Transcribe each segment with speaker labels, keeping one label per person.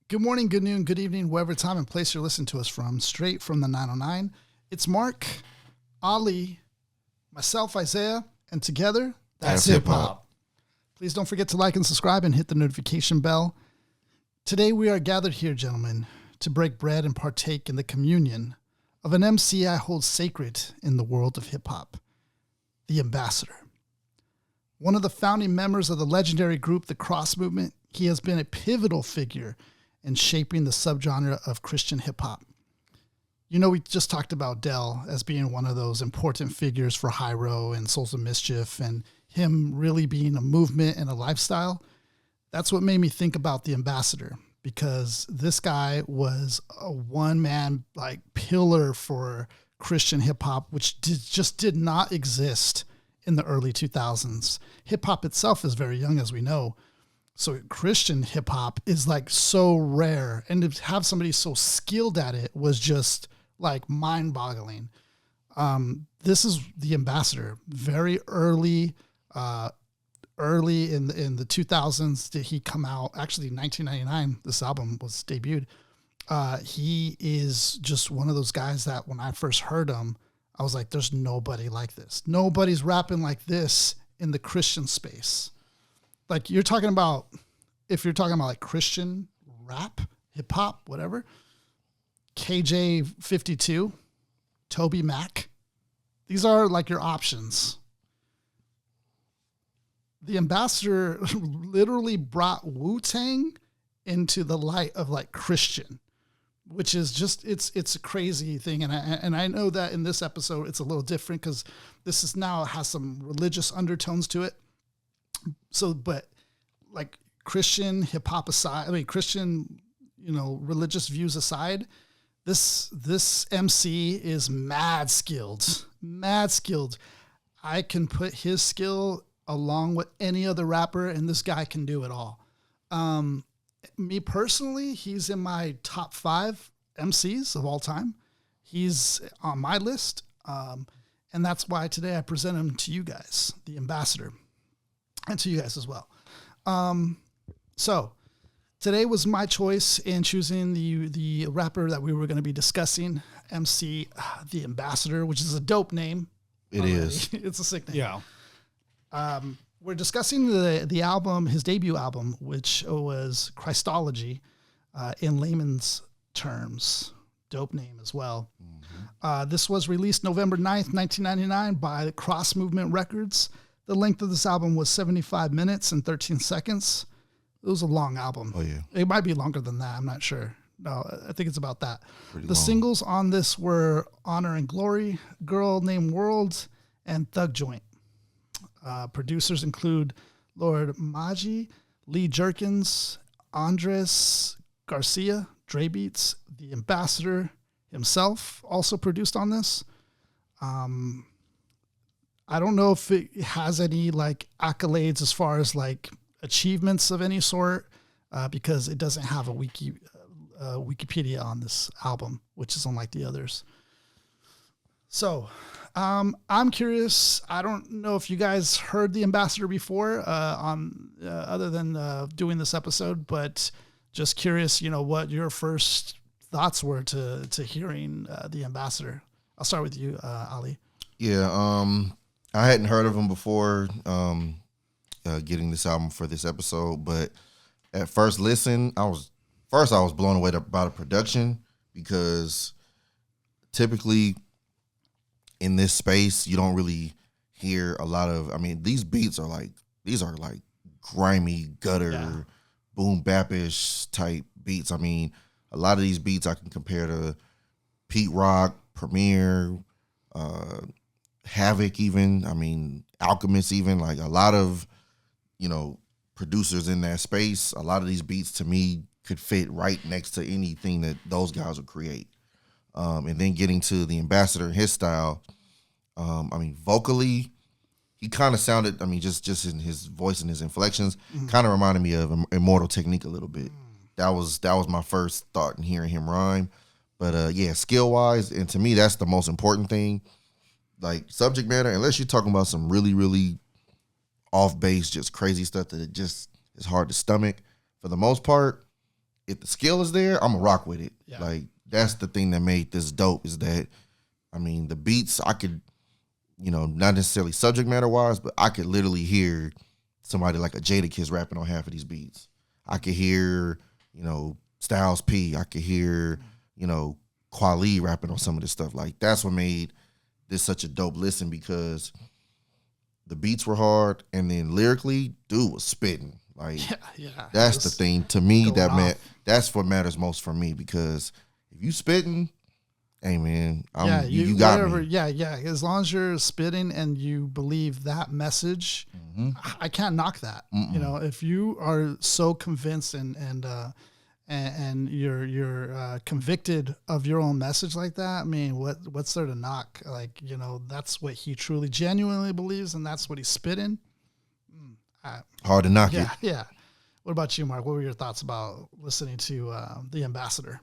Speaker 1: Good morning, good noon, good evening, wherever time and place you're listening to us from, straight from the 909. It's Mark, Ali, myself, Isaiah, and together, that's hip hop. Please don't forget to like and subscribe and hit the notification bell. Today we are gathered here, gentlemen, to break bread and partake in the communion of an MC I hold sacred in the world of hip hop, the Ambassador. One of the founding members of the legendary group, the Cross Movement, he has been a pivotal figure in shaping the subgenre of Christian hip hop. You know, we just talked about Dell as being one of those important figures for Hyro and Souls of Mischief, and him really being a movement and a lifestyle. That's what made me think about the Ambassador, because this guy was a one-man like pillar for Christian hip hop, which just did not exist in the early 2000s. Hip hop itself is very young, as we know. So Christian hip hop is like so rare, and to have somebody so skilled at it was just like mind boggling. This is the Ambassador. Very early in the 2000s did he come out. Actually, 1999, this album was debuted. He is just one of those guys that when I first heard him, I was like, there's nobody like this. Nobody's rapping like this in the Christian space. Like if you're talking about like Christian rap, hip hop, whatever, KJ52, Toby Mac, these are like your options. The Ambassador literally brought Wu-Tang into the light of like Christian, which is just, it's a crazy thing. And I know that in this episode, it's a little different because this is now has some religious undertones to it. So, but like Christian hip hop aside, Christian, religious views aside, this MC is mad skilled. I can put his skill along with any other rapper, and this guy can do it all. Me personally, he's in my top 5 MCs of all time. He's on my list. And that's why today I present him to you guys, the Ambassador, and to you guys as well. So today was my choice in choosing the rapper that we were going to be discussing, MC, the Ambassador, which is a dope name.
Speaker 2: It is.
Speaker 1: It's a sick name.
Speaker 2: Yeah.
Speaker 1: We're discussing the album, his debut album, which was Christology, in layman's terms. Dope name as well. Mm-hmm. This was released November 9th, 1999 by the Cross Movement Records. The length of this album was 75 minutes and 13 seconds. It was a long album.
Speaker 2: Oh, yeah.
Speaker 1: It might be longer than that. I'm not sure. No, I think it's about that.
Speaker 2: Pretty
Speaker 1: the
Speaker 2: long.
Speaker 1: Singles on this were Honor and Glory, Girl Named World, and Thug Joint. Producers include Lord Maji, Lee Jerkins, Andres Garcia, Dre Beats, the Ambassador himself also produced on this. I don't know if it has any like accolades as far as like achievements of any sort, because it doesn't have a Wikipedia on this album, which is unlike the others. So, I'm curious. I don't know if you guys heard the Ambassador before, other than doing this episode, but just curious, what your first thoughts were to hearing the Ambassador. I'll start with you, Ali.
Speaker 2: Yeah, I hadn't heard of him before getting this album for this episode, but at first listen, I was blown away by the production, because typically in this space you don't really hear a lot of. These beats are like grimy gutter, boom bap-ish type beats. A lot of these beats I can compare to Pete Rock, Premier, Havoc, even. Alchemist, even. Like a lot of, producers in that space. A lot of these beats to me could fit right next to anything that those guys would create. And then getting to the Ambassador and his style, vocally, he kind of sounded, just in his voice and his inflections, kind of reminded me of Immortal Technique a little bit. That was my first thought in hearing him rhyme. But skill wise, and to me, that's the most important thing. Like subject matter, unless you're talking about some really, really off base, just crazy stuff that it just is hard to stomach. For the most part, if the skill is there, I'm gonna rock with it.
Speaker 1: Yeah.
Speaker 2: Like that's the thing that made this dope is that, I mean, the beats I could, not necessarily subject matter wise, but I could literally hear somebody like a Jadakiss rapping on half of these beats. I could hear, Styles P. I could hear, Kweli rapping on some of this stuff. Like that's what made this such a dope listen because the beats were hard and then lyrically, dude was spitting. Like that's the thing to me that's what matters most for me because if you spitting, hey man, you got whatever, me.
Speaker 1: Yeah. As long as you're spitting and you believe that message, I can't knock that. If you are so convinced and you're convicted of your own message like that, I mean, what's there to knock? Like, that's what he truly genuinely believes, and that's what he's spitting.
Speaker 2: Hard to knock it.
Speaker 1: Yeah. What about you, Mark? What were your thoughts about listening to The Ambassador?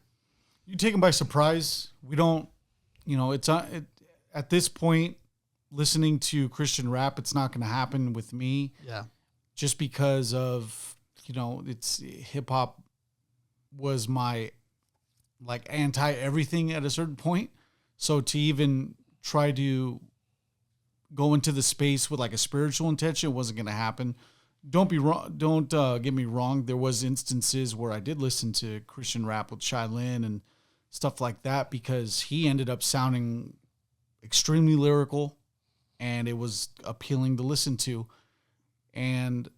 Speaker 3: You take him by surprise. We don't, at this point, listening to Christian rap, it's not going to happen with me.
Speaker 1: Yeah.
Speaker 3: Just because of, it's hip hop was my anti everything at a certain point. So to even try to go into the space with a spiritual intention, it wasn't going to happen. Don't be wrong. Don't get me wrong. There was instances where I did listen to Christian rap with Shylin and stuff like that because he ended up sounding extremely lyrical and it was appealing to listen to. And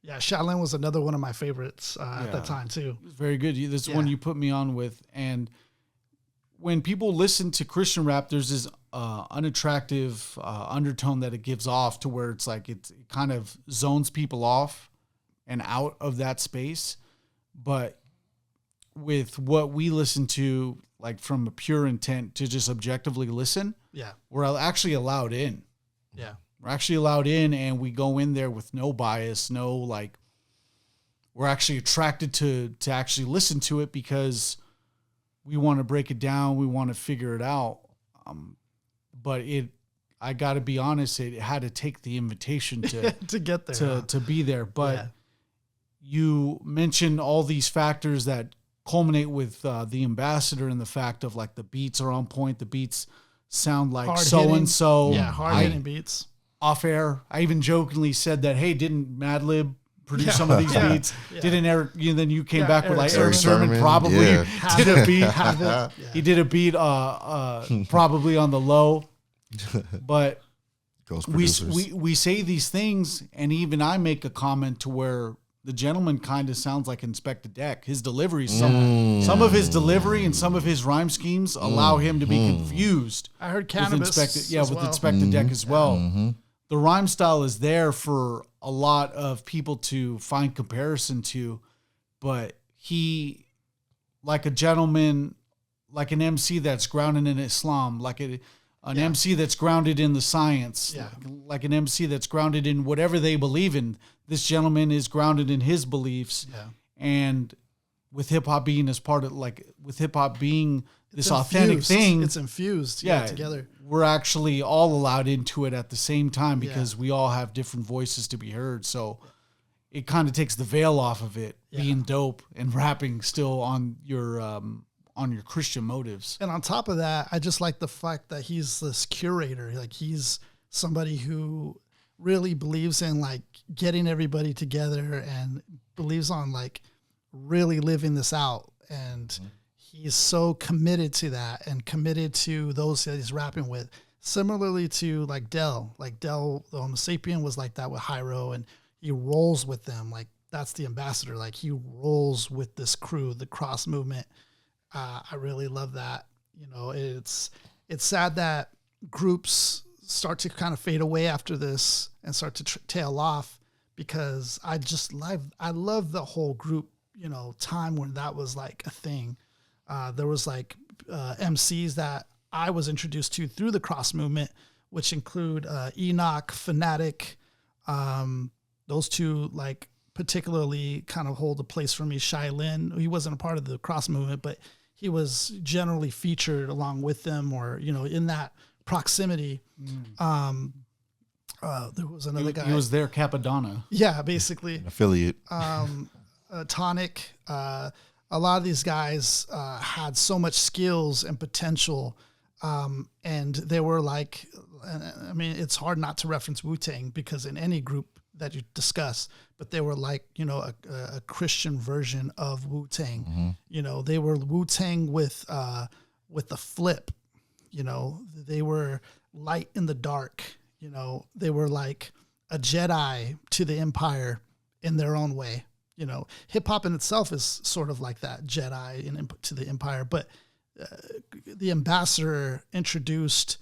Speaker 1: yeah, Shylin was another one of my favorites at that time too.
Speaker 3: It was very good. This one you put me on with. And when people listen to Christian rap, there's this unattractive undertone that it gives off to where it's like it kind of zones people off and out of that space. But with what we listen to, from a pure intent to just objectively listen, we're actually allowed in.
Speaker 1: Yeah.
Speaker 3: We're actually allowed in and we go in there with no bias, we're actually attracted to actually listen to it because we want to break it down. We want to figure it out. But I got to be honest, it had to take the invitation to
Speaker 1: to get there,
Speaker 3: to be there. But you mentioned all these factors that culminate with The Ambassador and the fact of the beats are on point. The beats sound like so-and-so.
Speaker 1: Yeah, hard-hitting beats.
Speaker 3: Off air, I even jokingly said that, hey, didn't Madlib produce some of these beats? Didn't Eric, then you came back with Eric Sermon probably did a beat. He did a beat probably on the low. But we say these things, and even I make a comment to where the gentleman kind of sounds like Inspector Deck. His delivery, some of his delivery and some of his rhyme schemes allow him to be confused.
Speaker 1: I heard Cannabis
Speaker 3: with Inspector Deck as well. Mm-hmm. The rhyme style is there for a lot of people to find comparison to, but he, like a gentleman, like an MC that's grounded in Islam, like an MC that's grounded in the science, like an MC that's grounded in whatever they believe in. This gentleman is grounded in his beliefs, and with hip hop being as part of with hip hop being this authentic thing,
Speaker 1: it's infused together.
Speaker 3: We're actually all allowed into it at the same time because we all have different voices to be heard. So it kind of takes the veil off of it being dope and rapping still on your Christian motives.
Speaker 1: And on top of that, I just like the fact that he's this curator. He's somebody who really believes in getting everybody together and believes on really living this out. And he's so committed to that and committed to those that he's rapping with. Similarly to Del. Del, the Homo sapien, was like that with Hyro, and he rolls with them. That's the ambassador. He rolls with this crew, the cross movement. I really love that. It's sad that groups start to kind of fade away after this and start to tail off because I love the whole group, time when that was a thing. There was MCs that I was introduced to through the cross movement, which include Enoch, Fanatic. Those two particularly kind of hold a place for me. Shylin, he wasn't a part of the cross movement, but he was generally featured along with them or, in that proximity. There was another guy.
Speaker 3: He was their Capadonna.
Speaker 1: Yeah, basically.
Speaker 2: An affiliate.
Speaker 1: Tonic, a lot of these guys had so much skills and potential, and they were like, I mean, it's hard not to reference Wu-Tang because in any group that you discuss, but they were like, you know, a Christian version of Wu-Tang.
Speaker 2: Mm-hmm.
Speaker 1: You know, they were Wu-Tang with the flip. You know, they were light in the dark. You know, they were like a Jedi to the Empire in their own way. You know, hip hop in itself is sort of like that Jedi to the Empire, but the ambassador introduced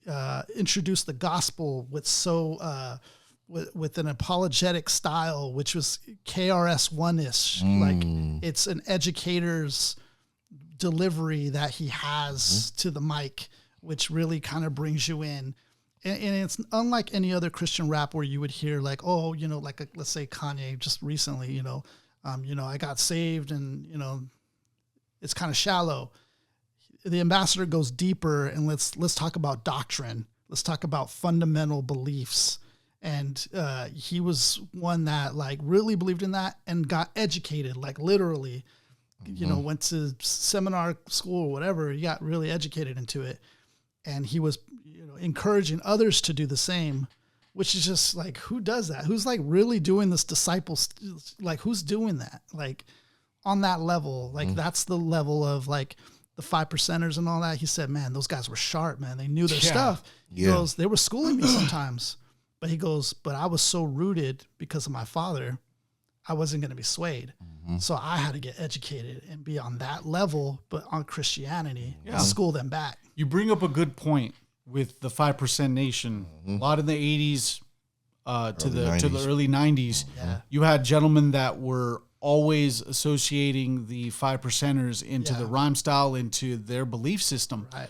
Speaker 1: the gospel with an apologetic style, which was KRS-One-ish. Like it's an educator's delivery that he has to the mic, which really kind of brings you in. And it's unlike any other Christian rap where you would hear like, oh, you know, like let's say Kanye just recently, you know, I got saved and, you know, it's kind of shallow. The ambassador goes deeper and let's talk about doctrine. Let's talk about fundamental beliefs. And he was one that like really believed in that and got educated, like literally, you know, went to seminar school or whatever. He got really educated into it. And he was, you know, encouraging others to do the same, which is just like, who does that? Who's like really doing this disciples? Like who's doing that? Like on that level, like that's the level of like the 5%ers and all that. He said, man, those guys were sharp, man. They knew their stuff. He goes, they were schooling me sometimes, but he goes, but I was so rooted because of my father, I wasn't going to be swayed. So I had to get educated and be on that level, but on Christianity, and school them back.
Speaker 3: You bring up a good point with the 5% nation. A lot in the 80s to the early 90s, you had gentlemen that were always associating the 5%ers into the rhyme style, into their belief system.
Speaker 1: Right.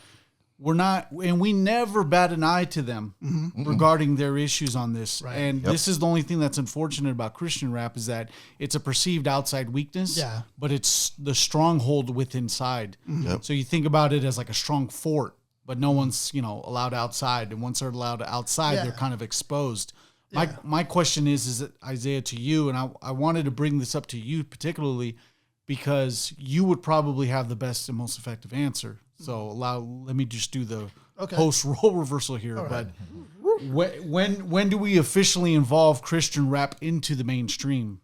Speaker 3: We never bat an eye to them regarding their issues on this. Right. And this is the only thing that's unfortunate about Christian rap is that it's a perceived outside weakness, but it's the stronghold within inside. So you think about it as like a strong fort, but no one's, you know, allowed outside. And once they're allowed outside, they're kind of exposed. My question is that Isaiah, to you, and I wanted to bring this up to you particularly because you would probably have the best and most effective answer. So let me just do the post role reversal here. But when do we officially involve Christian rap into the mainstream?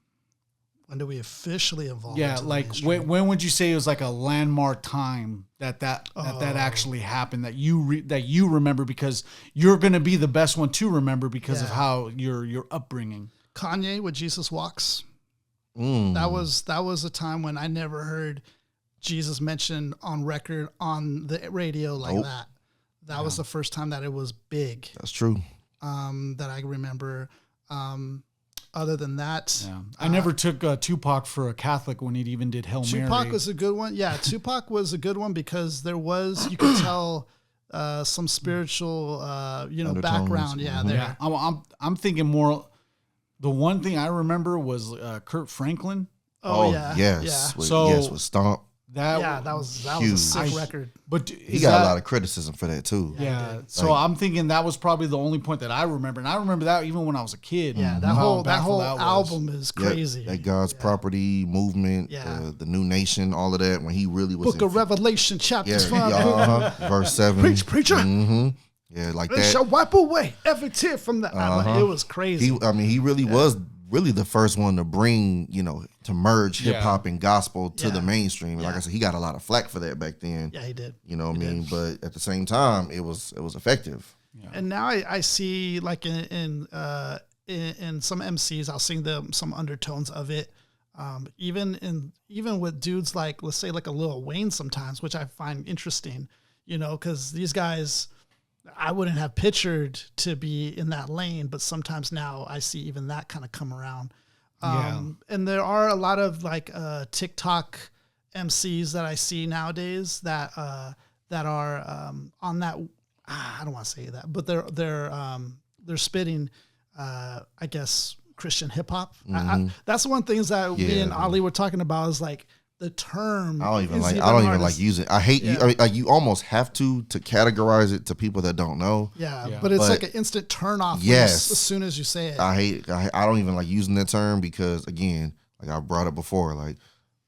Speaker 1: When do we officially involve?
Speaker 3: Yeah, like when would you say it was like a landmark time that actually happened that you remember because you're going to be the best one to remember because of how your upbringing.
Speaker 1: Kanye with Jesus Walks. That was a time when I never heard Jesus mentioned on record on the radio like that. That was the first time that it was big.
Speaker 2: That's true.
Speaker 1: That I remember. Other than that,
Speaker 3: I never took Tupac for a Catholic when he even did Hail Mary.
Speaker 1: Tupac was a good one. Yeah, Tupac was a good one because there was, you could tell some spiritual, background. Yeah, there.
Speaker 3: I'm thinking more. The one thing I remember was Kurt Franklin.
Speaker 1: Oh yeah,
Speaker 2: yes.
Speaker 1: Yeah.
Speaker 2: With Stomp.
Speaker 1: That was a sick record.
Speaker 2: But he got a lot of criticism for that too.
Speaker 3: Yeah. So I'm thinking that was probably the only point that I remember, and I remember that even when I was a kid.
Speaker 1: Yeah, that whole album is crazy.
Speaker 2: That God's property movement, the new nation, all of that. When he really was
Speaker 1: Book of Revelation, chapter 5,
Speaker 2: verse 7.
Speaker 1: Preach, preacher.
Speaker 2: Yeah, like
Speaker 1: it
Speaker 2: that.
Speaker 1: Shall wipe away every tear from the eye. It was crazy.
Speaker 2: He really was really the first one to bring, to merge hip hop and gospel to the mainstream. Like I said, he got a lot of flack for that back then.
Speaker 1: Yeah, he did.
Speaker 2: You know what I mean? But at the same time, it was effective.
Speaker 1: Yeah. And now I see like in some MCs, I'll sing them some undertones of it. Even with dudes like, let's say like a Lil Wayne sometimes, which I find interesting, because these guys, I wouldn't have pictured to be in that lane, but sometimes now I see even that kind of come around. And there are a lot of like TikTok MCs that I see nowadays that are on that. I don't want to say that, but they're spitting, I guess, Christian hip hop. That's one thing that me and Ali were talking about is like the term. I don't even
Speaker 2: like using it. I hate you. You almost have to categorize it to people that don't know.
Speaker 1: But it's like an instant turn off.
Speaker 2: Yes,
Speaker 1: as soon as you say it.
Speaker 2: I don't even like using that term because again, like I brought up before, like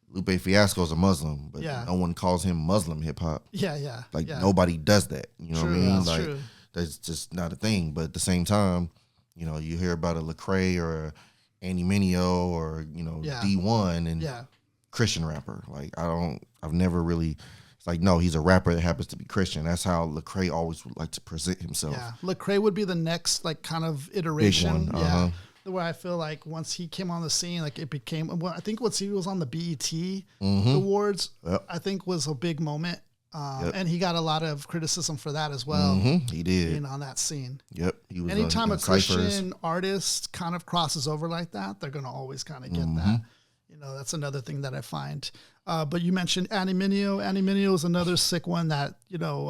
Speaker 2: Lupe Fiasco's a Muslim, but
Speaker 1: Yeah.
Speaker 2: no one calls him Muslim hip hop.
Speaker 1: Yeah.
Speaker 2: Like
Speaker 1: yeah.
Speaker 2: nobody does that. You know
Speaker 1: True,
Speaker 2: what I mean?
Speaker 1: that's
Speaker 2: Like
Speaker 1: true.
Speaker 2: that's just not a thing. But at the same time, you know, you hear about a Lecrae or a Andy Mineo or, you know,
Speaker 1: Yeah.
Speaker 2: D1 and
Speaker 1: Yeah.
Speaker 2: Christian rapper. Like I've never really, it's like, no, he's a rapper that happens to be Christian. That's how Lecrae always would like to present himself.
Speaker 1: Yeah. Lecrae would be the next like kind of iteration.
Speaker 2: Big one,
Speaker 1: Yeah. Where I feel like once he came on the scene, like it became, well, I think once he was on the BET Awards,
Speaker 2: Yep.
Speaker 1: I think was a big moment.
Speaker 2: Yep.
Speaker 1: And he got a lot of criticism for that as well,
Speaker 2: He did.
Speaker 1: being on that scene.
Speaker 2: Yep. He was
Speaker 1: Anytime
Speaker 2: in
Speaker 1: a
Speaker 2: Cyphers.
Speaker 1: Christian artist kind of crosses over like that, they're going to always kind of get that. You know, that's another thing that I find. But you mentioned Andy Mineo. Andy Mineo is another sick one that, you know,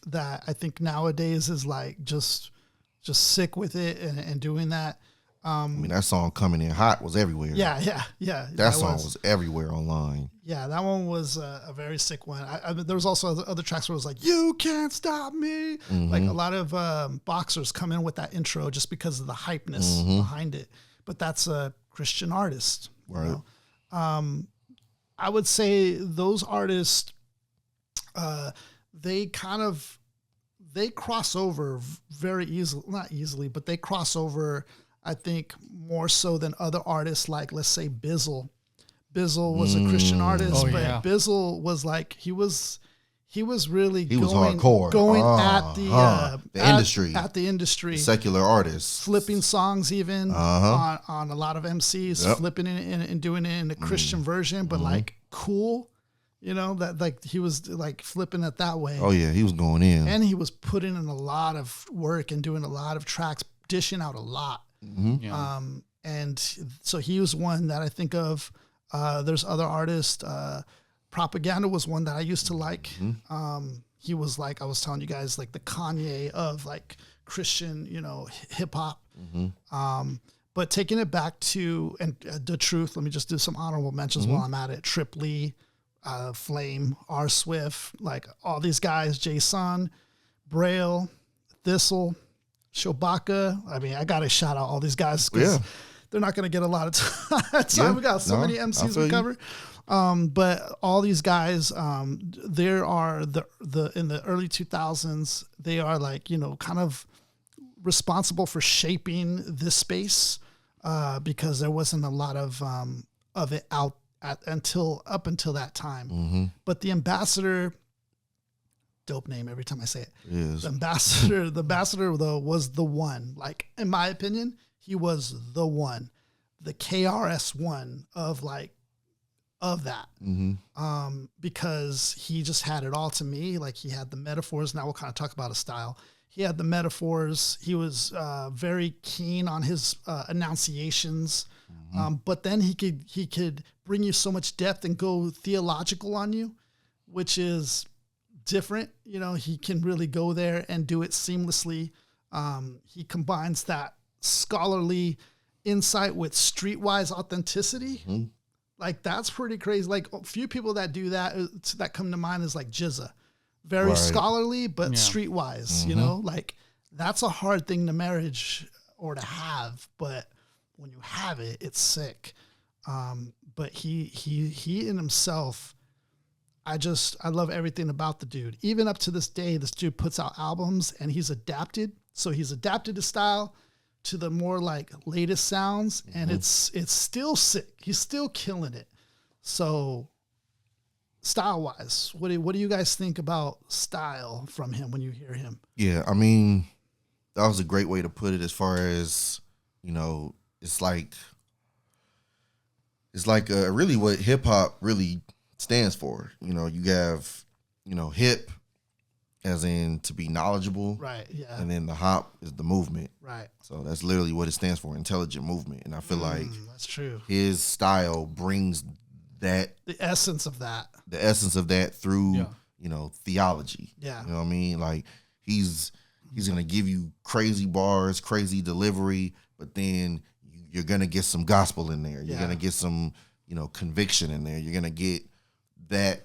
Speaker 1: that I think nowadays is like just sick with it and doing that.
Speaker 2: I mean, that song Coming In Hot was everywhere.
Speaker 1: Yeah.
Speaker 2: That song was everywhere online.
Speaker 1: Yeah, that one was a very sick one. There was also other tracks where it was like, "You can't stop me." Like a lot of boxers come in with that intro just because of the hypeness behind it. But that's a Christian artist.
Speaker 2: Right.
Speaker 1: You know? I would say those artists, they cross over very easily. Not easily, but they cross over, I think, more so than other artists like, let's say, Bizzle. Bizzle was a Christian artist, but Bizzle was like, he was really
Speaker 2: hardcore.
Speaker 1: going at the
Speaker 2: industry.
Speaker 1: At the industry.
Speaker 2: Secular artists.
Speaker 1: Flipping songs even on a lot of MCs, flipping it and doing it in a Christian version, but like cool, you know, that like he was like flipping it that way.
Speaker 2: Oh yeah, he was going in.
Speaker 1: And he was putting in a lot of work and doing a lot of tracks, dishing out a lot. And so he was one that I think of. There's other artists. Propaganda was one that I used to like. He was like, I was telling you guys, like the Kanye of like Christian, you know, hip hop. But taking it back to the truth, let me just do some honorable mentions while I'm at it. Trip Lee, Flame, R. Swift, like all these guys, Jason, Braille, Thistle, Shobaka. I mean, I got to shout out all these guys because they're not going to get a lot of time. We got so many MCs we cover. But all these guys, there are the in the early 2000s, they are like, you know, kind of responsible for shaping this space because there wasn't a lot of it out up until that time. But the Ambassador, dope name every time I say it. The Ambassador though was the one. Like in my opinion, he was the one, the KRS-One of that. Because he just had it all to me. Like he had the metaphors. Now we'll kind of talk about his style. He had the metaphors. He was very keen on his enunciations. But then he could bring you so much depth and go theological on you, which is different. You know, he can really go there and do it seamlessly. He combines that scholarly insight with streetwise authenticity. Like that's pretty crazy. Like a few people that do that come to mind is like Jizza, very scholarly but streetwise. You know, like that's a hard thing to marriage or to have, but when you have it, it's sick. But he in himself, I love everything about the dude. Even up to this day, this dude puts out albums and he's adapted. So he's adapted his style to the more like latest sounds, and it's still sick. He's still killing it. So style wise, what do you guys think about style from him when you hear him?
Speaker 2: Yeah, I mean, that was a great way to put it. As far as, you know, it's like really what hip hop really stands for. You know, you have, you know, hip as in to be knowledgeable.
Speaker 1: Right, yeah.
Speaker 2: And then the hop is the movement.
Speaker 1: Right.
Speaker 2: So that's literally what it stands for, intelligent movement. And I feel like
Speaker 1: that's true.
Speaker 2: His style brings that.
Speaker 1: The essence of that
Speaker 2: through, you know, theology.
Speaker 1: Yeah.
Speaker 2: You know what I mean? Like he's going to give you crazy bars, crazy delivery, but then you're going to get some gospel in there. You're going to get some, you know, conviction in there. You're going to get that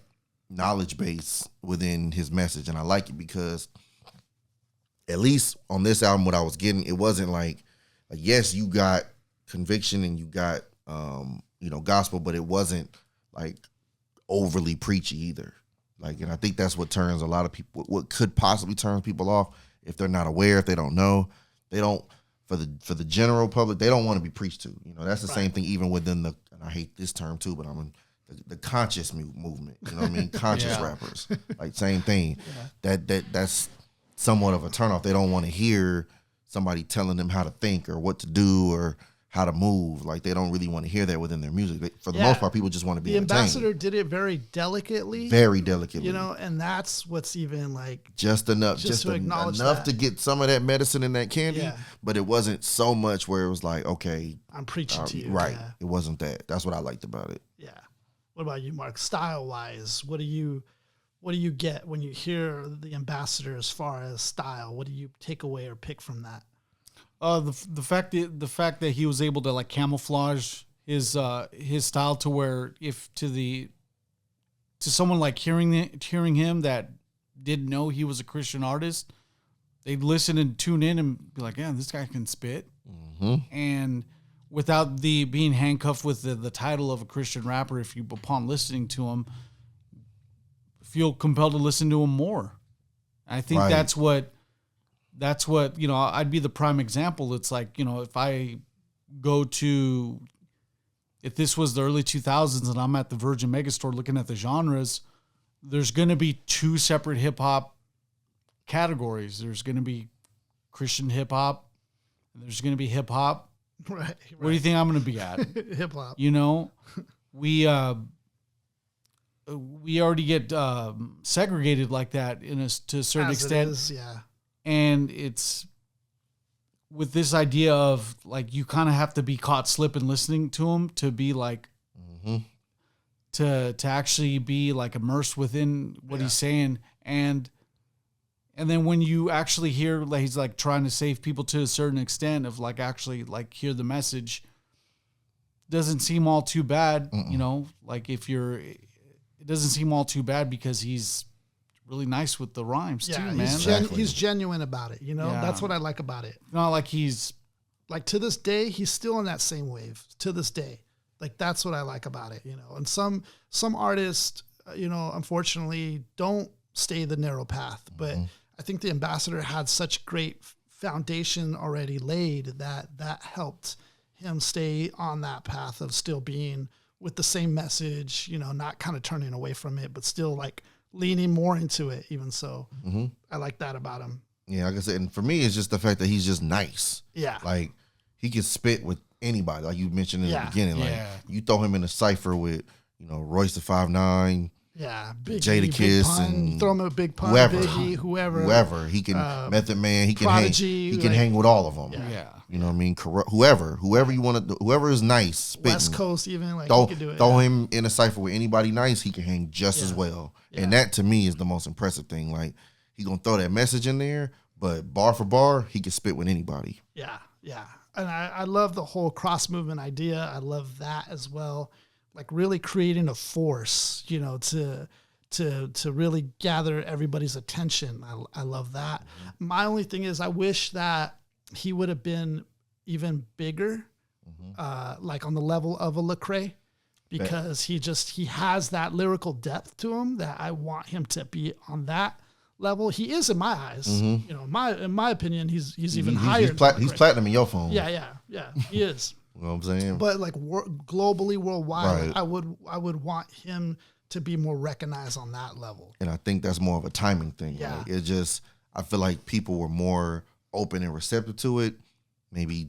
Speaker 2: knowledge base within his message. And I like it because at least on this album, what I was getting, it wasn't like yes, you got conviction and you got, you know, gospel, but it wasn't like overly preachy either. Like, and I think that's what turns a lot of people, what could possibly turn people off if they're not aware, if they don't know, they don't, for the general public, they don't want to be preached to. You know, that's the same thing even within the, and I hate this term too, but I'm in the conscious movement. You know what I mean? Conscious rappers, like same thing. That's somewhat of a turnoff. They don't want to hear somebody telling them how to think or what to do or how to move. Like, they don't really want to hear that within their music. For the most part, people just want to be entertained.
Speaker 1: The ambassador did it very delicately.
Speaker 2: Very delicately.
Speaker 1: You know, and that's what's even like...
Speaker 2: Just enough to get some of that medicine in that candy, but it wasn't so much where it was like, okay... I'm preaching to you. Right. Yeah. It wasn't that. That's what I liked about it.
Speaker 1: Yeah. What about you, Mark? Style-wise, what do you get when you hear the ambassador as far as style? What do you take away or pick from that?
Speaker 3: The fact that he was able to like camouflage his style to where if to someone like hearing him that didn't know he was a Christian artist, they'd listen and tune in and be like, yeah, this guy can spit. Mm-hmm. And without being handcuffed with the title of a Christian rapper, if you, upon listening to him, feel compelled to listen to him more. I think that's what, you know, I'd be the prime example. It's like, you know, if this was the early 2000s and I'm at the Virgin Megastore looking at the genres, there's going to be two separate hip hop categories. There's going to be Christian hip hop. There's going to be hip hop. Right. What do you think I'm going to be at?
Speaker 1: Hip hop.
Speaker 3: You know, we already get segregated like that to a certain extent.
Speaker 1: It is, yeah.
Speaker 3: And it's with this idea of like, you kind of have to be caught slipping listening to him to be like, to actually be like immersed within what he's saying. And then when you actually hear like he's like trying to save people to a certain extent of like actually like hear the message, doesn't seem all too bad, you know, like it doesn't seem all too bad because he's really nice with the rhymes too, man.
Speaker 1: He's genuine about it, you know? That's what I like about it.
Speaker 3: Not like he's...
Speaker 1: Like, to this day, he's still in that same wave. To this day. Like, that's what I like about it, you know? And some artists, you know, unfortunately, don't stay the narrow path. But I think the ambassador had such great foundation already laid that helped him stay on that path of still being with the same message, you know, not kind of turning away from it, but still, like, leaning more into it, even so. I like that about him.
Speaker 2: Yeah, like I said, and for me, it's just the fact that he's just nice. Yeah. Like, he can spit with anybody, like you mentioned in the beginning. Like, you throw him in a cypher with, you know, Royce the 5'9",
Speaker 1: Biggie,
Speaker 2: Jadakiss, and
Speaker 1: throw him a big pun, Biggie, whoever.
Speaker 2: He can, Method Man, he can
Speaker 1: Prodigy,
Speaker 2: hang. He can hang with all of them.
Speaker 1: Yeah.
Speaker 2: You know what I mean? Whoever you want to, whoever is nice, spitting.
Speaker 1: West Coast even, like,
Speaker 2: he
Speaker 1: can do it.
Speaker 2: Throw him in a cypher with anybody nice, he can hang just as well. And that, to me, is the most impressive thing. Like, he going to throw that message in there, but bar for bar, he can spit with anybody.
Speaker 1: Yeah. And I love the whole cross-movement idea. I love that as well. Like, really creating a force, you know, to really gather everybody's attention. I love that. My only thing is I wish that he would have been even bigger, like on the level of a Lecrae, because he has that lyrical depth to him that I want him to be on that level. He is in my eyes. You know, in my opinion, he's even higher.
Speaker 2: He's platinum in your phone.
Speaker 1: Yeah. He is.
Speaker 2: You know what I'm saying?
Speaker 1: But like globally, worldwide, I would want him to be more recognized on that level.
Speaker 2: And I think that's more of a timing thing. Yeah. Like, it just, I feel like people were more open and receptive to it maybe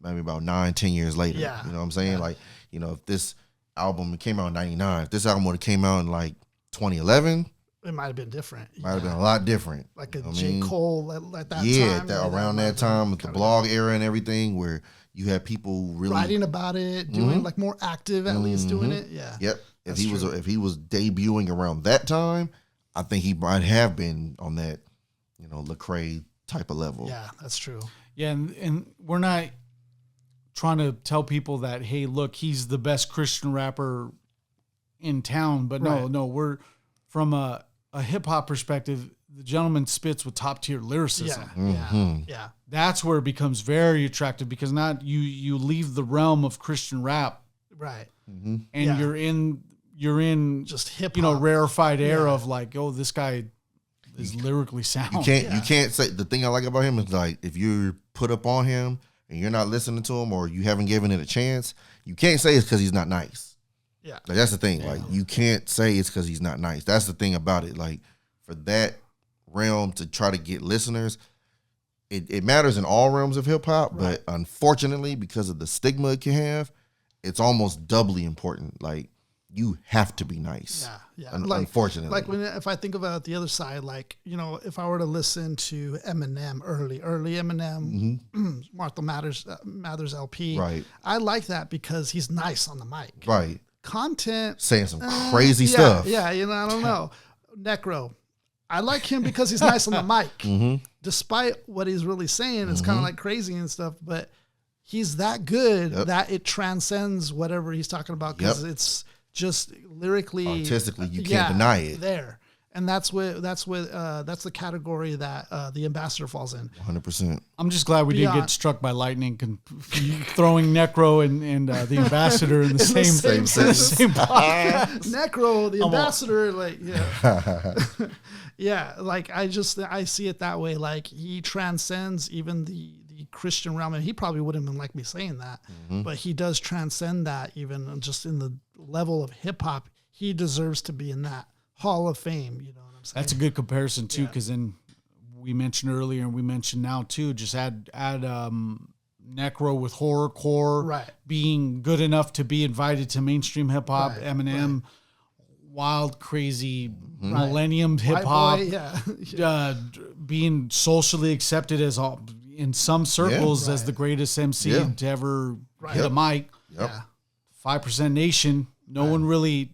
Speaker 2: about 9-10 years later. Yeah. You know what I'm saying? Like, you know, if this album came out in 99, if this album would have came out in like 2011,
Speaker 1: it might have been different.
Speaker 2: Might have been a lot different.
Speaker 1: Like a J. Cole at that time.
Speaker 2: Yeah, around that time with the blog era and everything, where you had people really
Speaker 1: writing about it, doing like more active at least doing it. Yeah.
Speaker 2: Yep. If he was debuting around that time, I think he might have been on that, you know, Lecrae type of level.
Speaker 1: Yeah, that's true.
Speaker 3: Yeah, and we're not trying to tell people that, hey, look, he's the best Christian rapper in town, but no, we're from a hip hop perspective. The gentleman spits with top tier lyricism.
Speaker 1: Yeah.
Speaker 3: That's where it becomes very attractive, because not you leave the realm of Christian rap,
Speaker 1: right?
Speaker 3: And you're you're in
Speaker 1: just hip hop,
Speaker 3: rarefied air of like, oh, this guy is lyrically sound.
Speaker 2: You can't say, the thing I like about him is like, if you're put up on him and you're not listening to him or you haven't given it a chance, you can't say it's because he's not nice.
Speaker 1: Yeah.
Speaker 2: Like, that's the thing. Like, you can't say it's because he's not nice. That's the thing about it. Like, for that realm to try to get listeners, it matters in all realms of hip hop, but unfortunately, because of the stigma it can have, it's almost doubly important. Like, you have to be nice.
Speaker 1: Yeah.
Speaker 2: Unfortunately.
Speaker 1: Like if I think about the other side, like, if I were to listen to Eminem, early Eminem, Martha Mathers LP,
Speaker 2: right.
Speaker 1: I like that because he's nice on the mic.
Speaker 2: Right.
Speaker 1: Content.
Speaker 2: Saying some crazy stuff.
Speaker 1: Yeah, I don't know. Necro. I like him because he's nice on the mic. Despite what he's really saying, it's kind of like crazy and stuff, but he's that good that it transcends whatever he's talking about because it's just lyrically,
Speaker 2: artistically, you can't deny it.
Speaker 1: There, and that's the category that the ambassador falls in.
Speaker 2: 100%.
Speaker 3: I'm just glad we didn't get struck by lightning throwing Necro and the ambassador in the same podcast.
Speaker 1: Necro, the ambassador, like I see it that way. Like, he transcends even the Christian realm, and he probably wouldn't even like me saying that, but he does transcend that even just in the level of hip hop. He deserves to be in that Hall of Fame. You know what I'm saying?
Speaker 3: That's a good comparison too, because then we mentioned earlier and we mentioned now too. Just add Necro with horrorcore, being good enough to be invited to mainstream hip hop. Eminem, wild, crazy millennium hip hop, being socially accepted as in some circles as the greatest MC to ever hit a mic. 5% Nation. No one really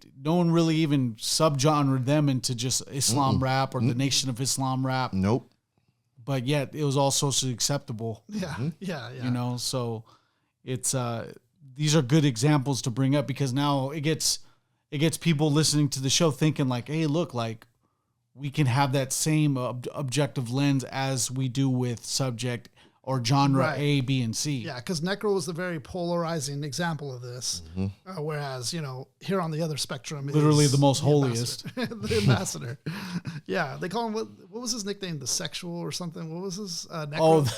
Speaker 3: even subgenred them into just Islam rap or the Nation of Islam rap.
Speaker 2: Nope.
Speaker 3: But yet it was all socially acceptable.
Speaker 1: Yeah.
Speaker 3: So it's these are good examples to bring up, because now it gets people listening to the show thinking like, hey, look, like, we can have that same objective lens as we do with subject or genre A, B, and C.
Speaker 1: Yeah, because Necro was the very polarizing example of this, whereas, here on the other spectrum
Speaker 3: literally
Speaker 1: is
Speaker 3: the most holiest.
Speaker 1: The ambassador. Yeah, they call him, what was his nickname? The Sexual or something? What was his Necro?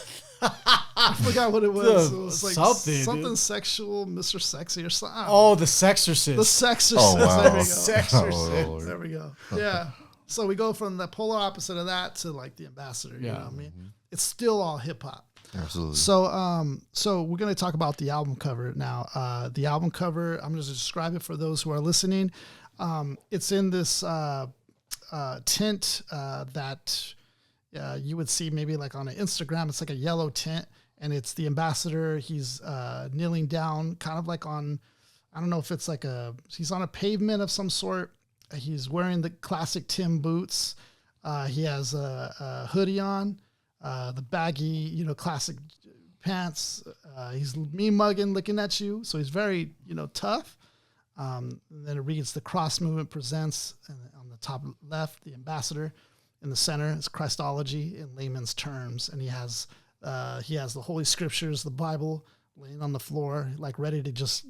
Speaker 1: I forgot what it was. It was like something sexual, Mr. Sexy or something.
Speaker 3: Oh, the Sexorcist.
Speaker 1: The Sexorcist.
Speaker 2: Oh, wow.
Speaker 1: There we go.
Speaker 3: Sexorcist.
Speaker 1: There we go. Yeah. So we go from the polar opposite of that to like the ambassador. You know what I mean? It's still all hip hop.
Speaker 2: Absolutely.
Speaker 1: So we're going to talk about the album cover now. The album cover, I'm going to describe it for those who are listening. It's in this tint that you would see maybe like on an Instagram. It's like a yellow tint, and it's the ambassador. He's kneeling down, kind of like on, I don't know if it's like he's on a pavement of some sort. He's wearing the classic Tim boots. He has a hoodie on. The baggy, classic pants. He's me mugging, looking at you. So he's very, tough. And then it reads, "The Cross Movement presents," and on the top left, the ambassador. In the center is Christology in layman's terms. And he has the Holy Scriptures, the Bible, laying on the floor, like ready to just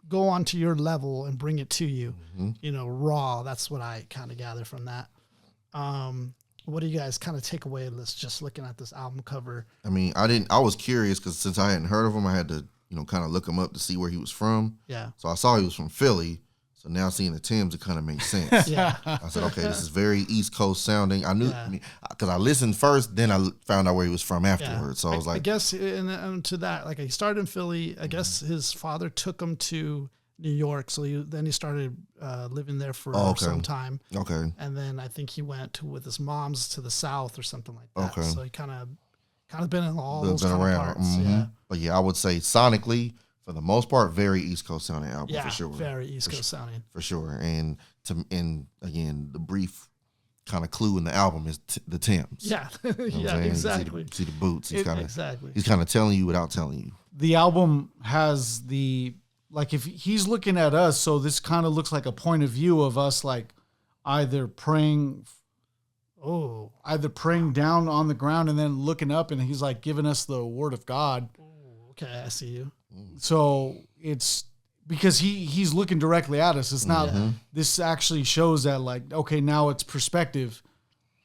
Speaker 1: go onto your level and bring it to you, raw. That's what I kind of gather from that. What do you guys kind of take away of this, just looking at this album cover?
Speaker 2: I mean, I was curious because since I hadn't heard of him, I had to, kind of look him up to see where he was from.
Speaker 1: Yeah.
Speaker 2: So I saw he was from Philly. So now seeing the Timbs, it kind of makes sense.
Speaker 1: Yeah.
Speaker 2: I said, okay, this is very East Coast sounding. I knew, because I listened first, then I found out where he was from afterwards. So I was like,
Speaker 1: I guess, and to that, like, he started in Philly. I guess his father took him to New York, so then he started living there for some time.
Speaker 2: Okay.
Speaker 1: And then I think he went with his mom's to the South or something like that.
Speaker 2: Okay.
Speaker 1: So he kind of been in all those
Speaker 2: been
Speaker 1: kind
Speaker 2: around.
Speaker 1: of parts. Yeah.
Speaker 2: But yeah, I would say sonically, for the most part, very East Coast sounding album for sure.
Speaker 1: Very East Coast sounding
Speaker 2: for sure. And again, the brief kind of clue in the album is the Timbs.
Speaker 1: Yeah, exactly.
Speaker 2: You see the boots. He's kind of telling you without telling you.
Speaker 3: The album has like, if he's looking at us, so this kind of looks like a point of view of us, like either praying down on the ground and then looking up, and he's like giving us the word of God.
Speaker 1: Okay, I see you.
Speaker 3: So it's because he's looking directly at us. It's not. This actually shows that, like, okay, now it's perspective.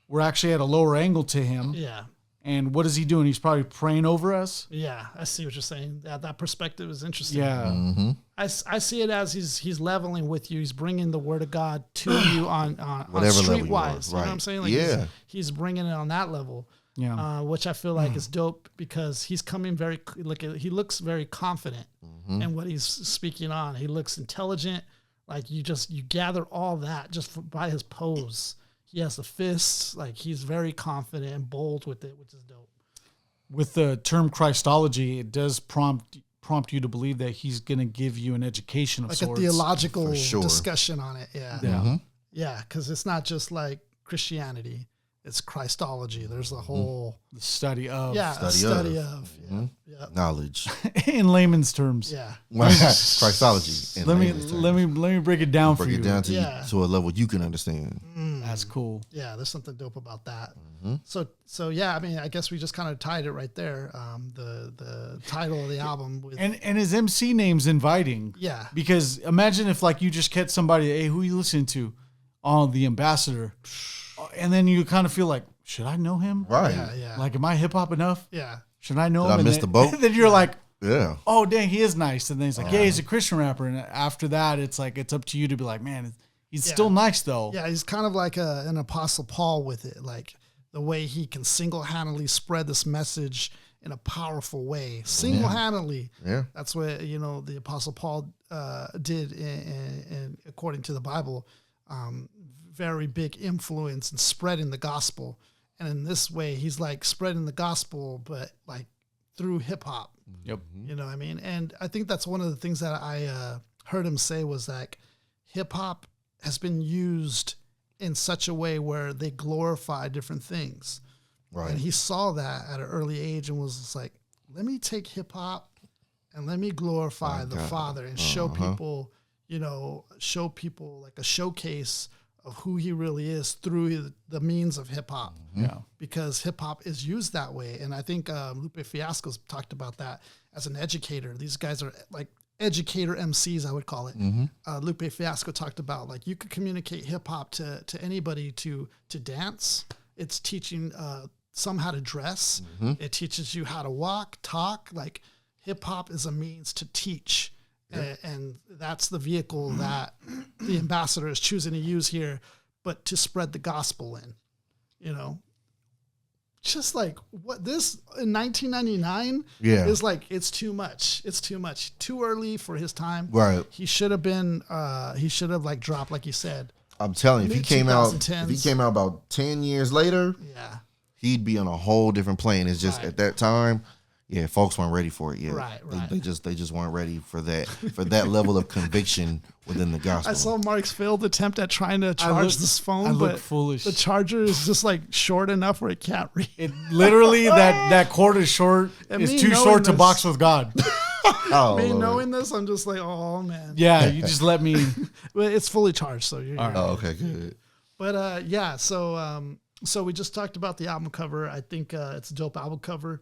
Speaker 3: We're actually at a lower angle to him.
Speaker 1: Yeah.
Speaker 3: And what is he doing? He's probably praying over us.
Speaker 1: Yeah, I see what you're saying. That perspective is interesting.
Speaker 3: Yeah.
Speaker 1: I see it as he's leveling with you. He's bringing the word of God to you on
Speaker 2: Whatever level
Speaker 1: streetwise.
Speaker 2: you are,
Speaker 1: You know what I'm saying? Like he's bringing it on that level.
Speaker 3: Yeah.
Speaker 1: Which I feel like is dope because he's coming he looks very confident in what he's speaking on. He looks intelligent. Like you gather all that just by his pose. He has the fists. Like he's very confident and bold with it, which is dope.
Speaker 3: With the term Christology, it does prompt you to believe that he's going to give you an education of
Speaker 1: like
Speaker 3: sorts.
Speaker 1: a theological discussion on it. Yeah.
Speaker 3: Yeah.
Speaker 1: Yeah, because it's not just like Christianity. It's Christology. There's a whole
Speaker 3: The study of.
Speaker 1: study of. Yeah.
Speaker 2: knowledge.
Speaker 3: In layman's terms.
Speaker 1: Yeah.
Speaker 2: Christology.
Speaker 3: Let me break it down for
Speaker 2: Break
Speaker 3: you.
Speaker 2: it down to a level you can understand.
Speaker 3: That's cool.
Speaker 1: Yeah, there's something dope about that. So yeah, I mean, I guess we just kind of tied it right there. The title of the album with
Speaker 3: And his MC name's inviting.
Speaker 1: Yeah.
Speaker 3: Because imagine if like you just catch somebody, hey, who you listening to? Oh, the ambassador. And then you kind of feel like, should I know him?
Speaker 2: Right.
Speaker 1: Yeah.
Speaker 3: Like, am I hip hop enough?
Speaker 1: Yeah.
Speaker 3: Should I know
Speaker 2: Did
Speaker 3: him?
Speaker 2: I miss the boat?
Speaker 3: Then you're like,
Speaker 2: Yeah.
Speaker 3: oh, dang, he is nice. And then he's like, yeah, he's a Christian rapper. And after that, it's like, it's up to you to be like, man, he's still nice though.
Speaker 1: Yeah, he's kind of like an Apostle Paul with it. Like the way he can single-handedly spread this message in a powerful way. Single-handedly.
Speaker 2: Yeah.
Speaker 1: That's what, the Apostle Paul did in according to the Bible. Very big influence in spreading the gospel. And in this way, he's like spreading the gospel, but like through hip hop.
Speaker 3: Yep.
Speaker 1: You know what I mean? And I think that's one of the things that I heard him say was like hip hop has been used in such a way where they glorify different things.
Speaker 2: Right.
Speaker 1: And he saw that at an early age and was just like, let me take hip hop and let me glorify the Father and show people, like a showcase of who he really is through the means of hip hop.
Speaker 3: Yeah.
Speaker 1: Because hip hop is used that way. And I think Lupe Fiasco's talked about that as an educator. These guys are like educator MCs, I would call it. Lupe Fiasco talked about like you could communicate hip hop to anybody to dance. It's teaching some how to dress. It teaches you how to walk, talk. Like hip hop is a means to teach. And that's the vehicle that the ambassador is choosing to use here, but to spread the gospel in, just like what this in 1999 is like, it's too much. It's too much, too early for his time.
Speaker 2: Right.
Speaker 1: He should have been, like dropped, like you said.
Speaker 2: I'm telling you, if he came out
Speaker 1: Mid-2010s.
Speaker 2: about 10 years later, he'd be on a whole different plane. It's just at that time, folks weren't ready for it yet.
Speaker 1: Right.
Speaker 2: They just weren't ready for that level of conviction within the gospel.
Speaker 1: I saw Mark's failed attempt at trying to charge this phone, but
Speaker 3: foolish.
Speaker 1: The charger is just like short enough where it can't read.
Speaker 3: It literally that cord is short. It's too short to box with God.
Speaker 1: Knowing this, I'm just like, oh man.
Speaker 3: Yeah, you just let me.
Speaker 1: Well, it's fully charged, so you're.
Speaker 3: All right.
Speaker 2: Oh, okay, good.
Speaker 1: But so we just talked about the album cover. I think it's a dope album cover.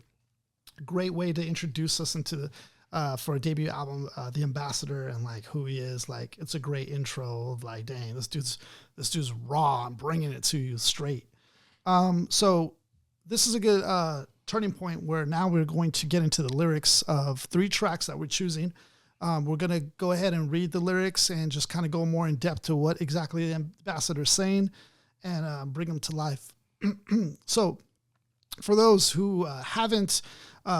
Speaker 1: Great way to introduce us into for a debut album, The Ambassador, and like who he is. Like it's a great intro of like, dang, this dude's raw. I'm bringing it to you straight. So this is a good turning point where now we're going to get into the lyrics of 3 tracks that we're choosing. We're going to go ahead and read the lyrics and just kind of go more in depth to what exactly the ambassador is saying and bring them to life. So for those who haven't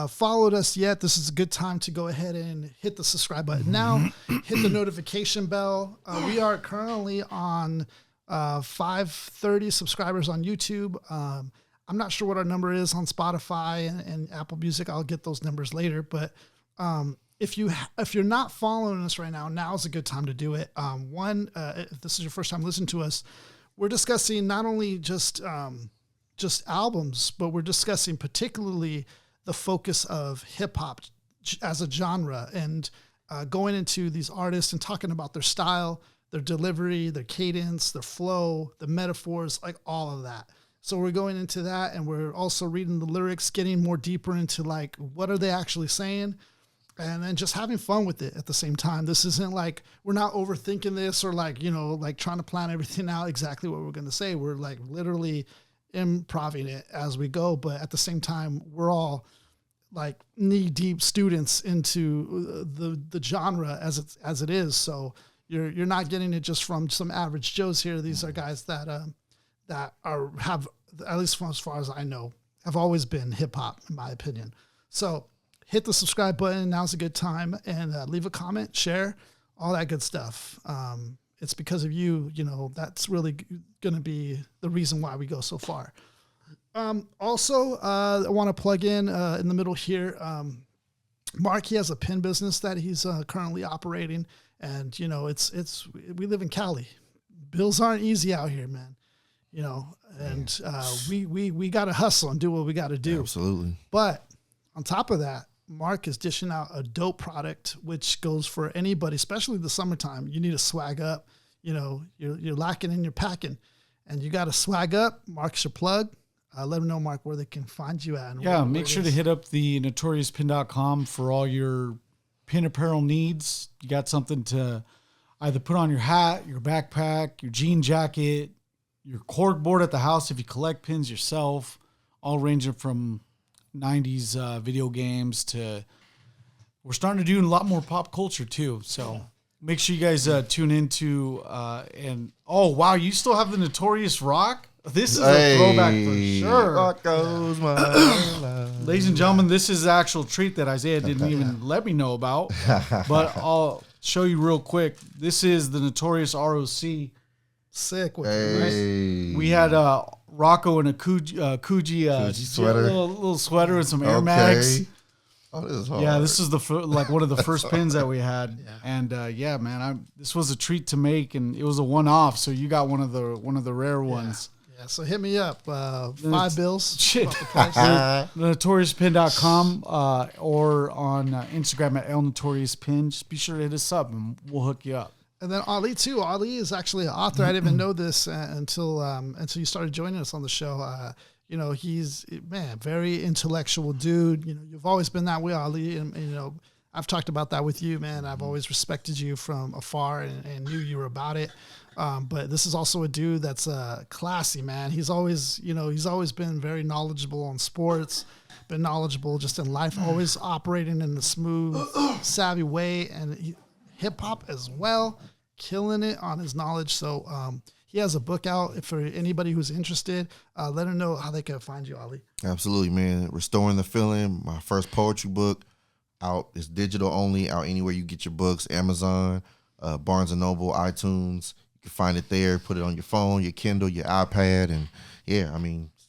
Speaker 1: followed us yet, this is a good time to go ahead and hit the subscribe button now. Hit the notification bell. We are currently on 530 subscribers on YouTube. I'm not sure what our number is on Spotify and Apple Music. I'll get those numbers later. But if you're not following us right now, now's a good time to do it. If this is your first time listening to us, we're discussing not only just albums, but we're discussing particularly the focus of hip hop as a genre and going into these artists and talking about their style, their delivery, their cadence, their flow, the metaphors, like all of that. So we're going into that, and we're also reading the lyrics, getting more deeper into like what are they actually saying. and then just having fun with it at the same time. This isn't like we're not overthinking this or like, like trying to plan everything out exactly what we're going to say. We're like literally improving it as we go. But at the same time, we're all like knee deep students into the genre as it is. So you're not getting it just from some average Joes here. These are guys that have, at least from as far as I know, have always been hip hop in my opinion. So hit the subscribe button. Now's a good time, and leave a comment, share, all that good stuff. It's because of you, that's really going to be the reason why we go so far. Also, I want to plug in the middle here. Mark, he has a pin business that he's currently operating, and we live in Cali. Bills aren't easy out here, man. And we got to hustle and do what we got to do.
Speaker 2: Absolutely.
Speaker 1: But on top of that, Mark is dishing out a dope product, which goes for anybody, especially the summertime. You need to swag up. You're lacking in your packing, and you got to swag up. Mark's your plug. Let them know, Mark, where they can find you at.
Speaker 3: And make sure to hit up the notoriouspin.com for all your pin apparel needs. You got something to either put on your hat, your backpack, your jean jacket, your cork board at the house if you collect pins yourself, all ranging from 90s video games to we're starting to do a lot more pop culture too. So make sure you guys tune into and oh wow, you still have the Notorious Rock? This is a throwback for sure.
Speaker 2: Rock goes my life.
Speaker 3: Ladies and gentlemen, this is the actual treat that Isaiah didn't even let me know about. But I'll show you real quick. This is the Notorious ROC.
Speaker 1: Sick.
Speaker 2: Hey.
Speaker 3: We had Rocco in a Coogee
Speaker 2: sweater,
Speaker 3: little sweater and some Air Max.
Speaker 2: Oh, this is hard.
Speaker 3: Yeah, this is one of the first pins that we had, and man, this was a treat to make, and it was a one-off. So you got one of the rare ones.
Speaker 1: Yeah, so hit me up. $5.
Speaker 3: Shit. Notoriouspin.com or on Instagram at @LNotoriousPin. Just be sure to hit us up, and we'll hook you up.
Speaker 1: And then Ali too. Ali is actually an author. I didn't even know this until you started joining us on the show. He's very intellectual dude. You've always been that way, Ali. And I've talked about that with you, man. I've always respected you from afar and knew you were about it. But this is also a dude that's classy, man. He's always been very knowledgeable on sports, been knowledgeable just in life, always operating in a smooth, savvy way, and hip hop as well, killing it on his knowledge. So he has a book out for anybody who's interested. Let him know how they can find you, Ali.
Speaker 2: Absolutely, man. Restoring the Feeling, my first poetry book out. It's digital only, out anywhere you get your books, Amazon, Barnes & Noble, iTunes. You can find it there, put it on your phone, your Kindle, your iPad, and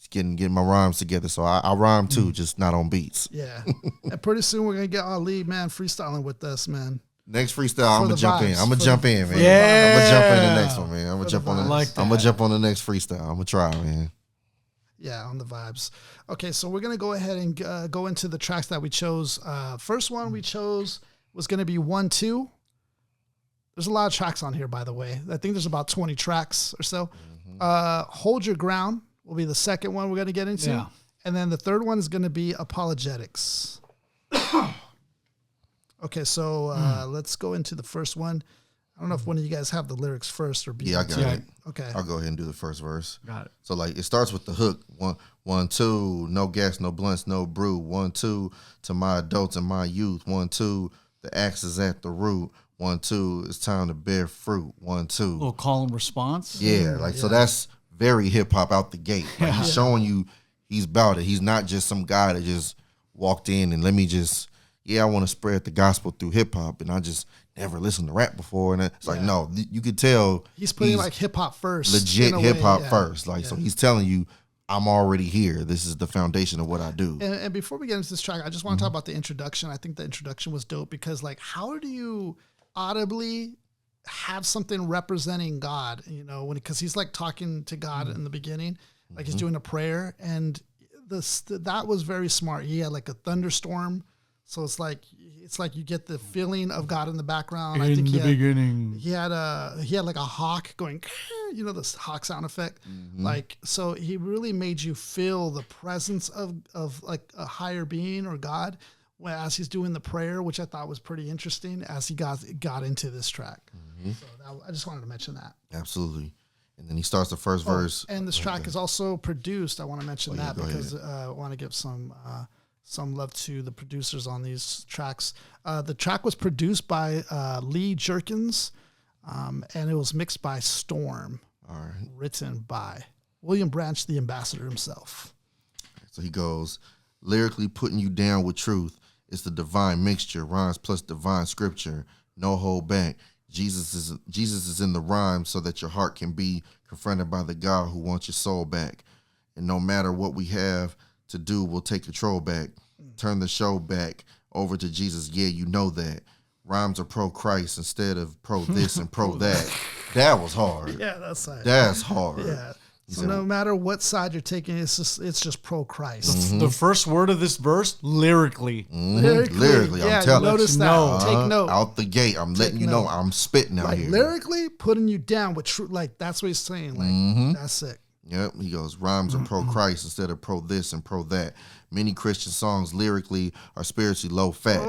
Speaker 2: getting my rhymes together. So I rhyme too, just not on beats.
Speaker 1: Yeah. And pretty soon we're going to get Ali, man, freestyling with us, man.
Speaker 2: Next freestyle, I'm gonna jump in. I'm gonna jump in, man.
Speaker 3: Yeah.
Speaker 2: I'm gonna jump in the next one, man. I'm gonna jump on
Speaker 3: I'm
Speaker 2: gonna jump on the next freestyle. I'm gonna try, man.
Speaker 1: Yeah, on the vibes. Okay, so we're gonna go ahead and go into the tracks that we chose. First one we chose was gonna be 1-2. There's a lot of tracks on here, by the way. I think there's about 20 tracks or so. Hold Your Ground will be the second one we're gonna get into, and then the third one is gonna be Apologetics. Okay, so let's go into the first one. I don't know if one of you guys have the lyrics first or B.
Speaker 2: Yeah, I got it.
Speaker 1: Okay.
Speaker 2: I'll go ahead and do the first verse.
Speaker 3: Got it.
Speaker 2: So it starts with the hook. 1, 2, no gas, no blunts, no brew. 1, 2, to my adults and my youth. 1, 2, the axe is at the root. 1, 2, it's time to bear fruit. 1, 2.
Speaker 3: Little call and response.
Speaker 2: Yeah, so that's very hip hop out the gate. He's showing you he's about it. He's not just some guy that just walked in and let me just. I want to spread the gospel through hip hop, and I just never listened to rap before. And it's like, no, you could tell
Speaker 1: he's putting like hip hop first,
Speaker 2: legit hip hop first. So he's telling you, I'm already here. This is the foundation of what I do.
Speaker 1: And before we get into this track, I just want to talk about the introduction. I think the introduction was dope because, how do you audibly have something representing God? Because he's talking to God in the beginning, he's doing a prayer, and that was very smart. He had a thunderstorm. So it's like you get the feeling of God in the background.
Speaker 3: I think beginning,
Speaker 1: he had like a hawk going, this hawk sound effect. So he really made you feel the presence of a higher being or God as he's doing the prayer, which I thought was pretty interesting as he got into this track. So I just wanted to mention that.
Speaker 2: Absolutely. And then he starts the first verse.
Speaker 1: And this track is also produced. I want to mention that because I want to give some love to the producers on these tracks. The track was produced by Lee Jerkins, and it was mixed by Storm.
Speaker 2: All right.
Speaker 1: Written by William Branch, the ambassador himself.
Speaker 2: So he goes, lyrically putting you down with truth. It's the divine mixture, rhymes plus divine scripture. No hold back. Jesus is in the rhyme so that your heart can be confronted by the God who wants your soul back. And no matter what we have to do, we'll take control back. Turn the show back over to Jesus. Yeah, you know that. Rhymes are pro Christ instead of pro this and pro that. That was hard.
Speaker 1: Yeah, that's
Speaker 2: hard.
Speaker 1: Yeah. So no matter what side you're taking, it's just pro Christ.
Speaker 3: The first word of this verse, lyrically.
Speaker 2: Lyrically,
Speaker 1: yeah,
Speaker 2: I'm telling you.
Speaker 1: Notice that. Take note.
Speaker 2: Out the gate, I'm letting you know I'm spitting out here.
Speaker 1: Lyrically, putting you down with truth. Like, that's what he's saying. Like, that's it.
Speaker 2: Yep, he goes, rhymes are pro Christ instead of pro this and pro that. Many Christian songs lyrically are spiritually low fat.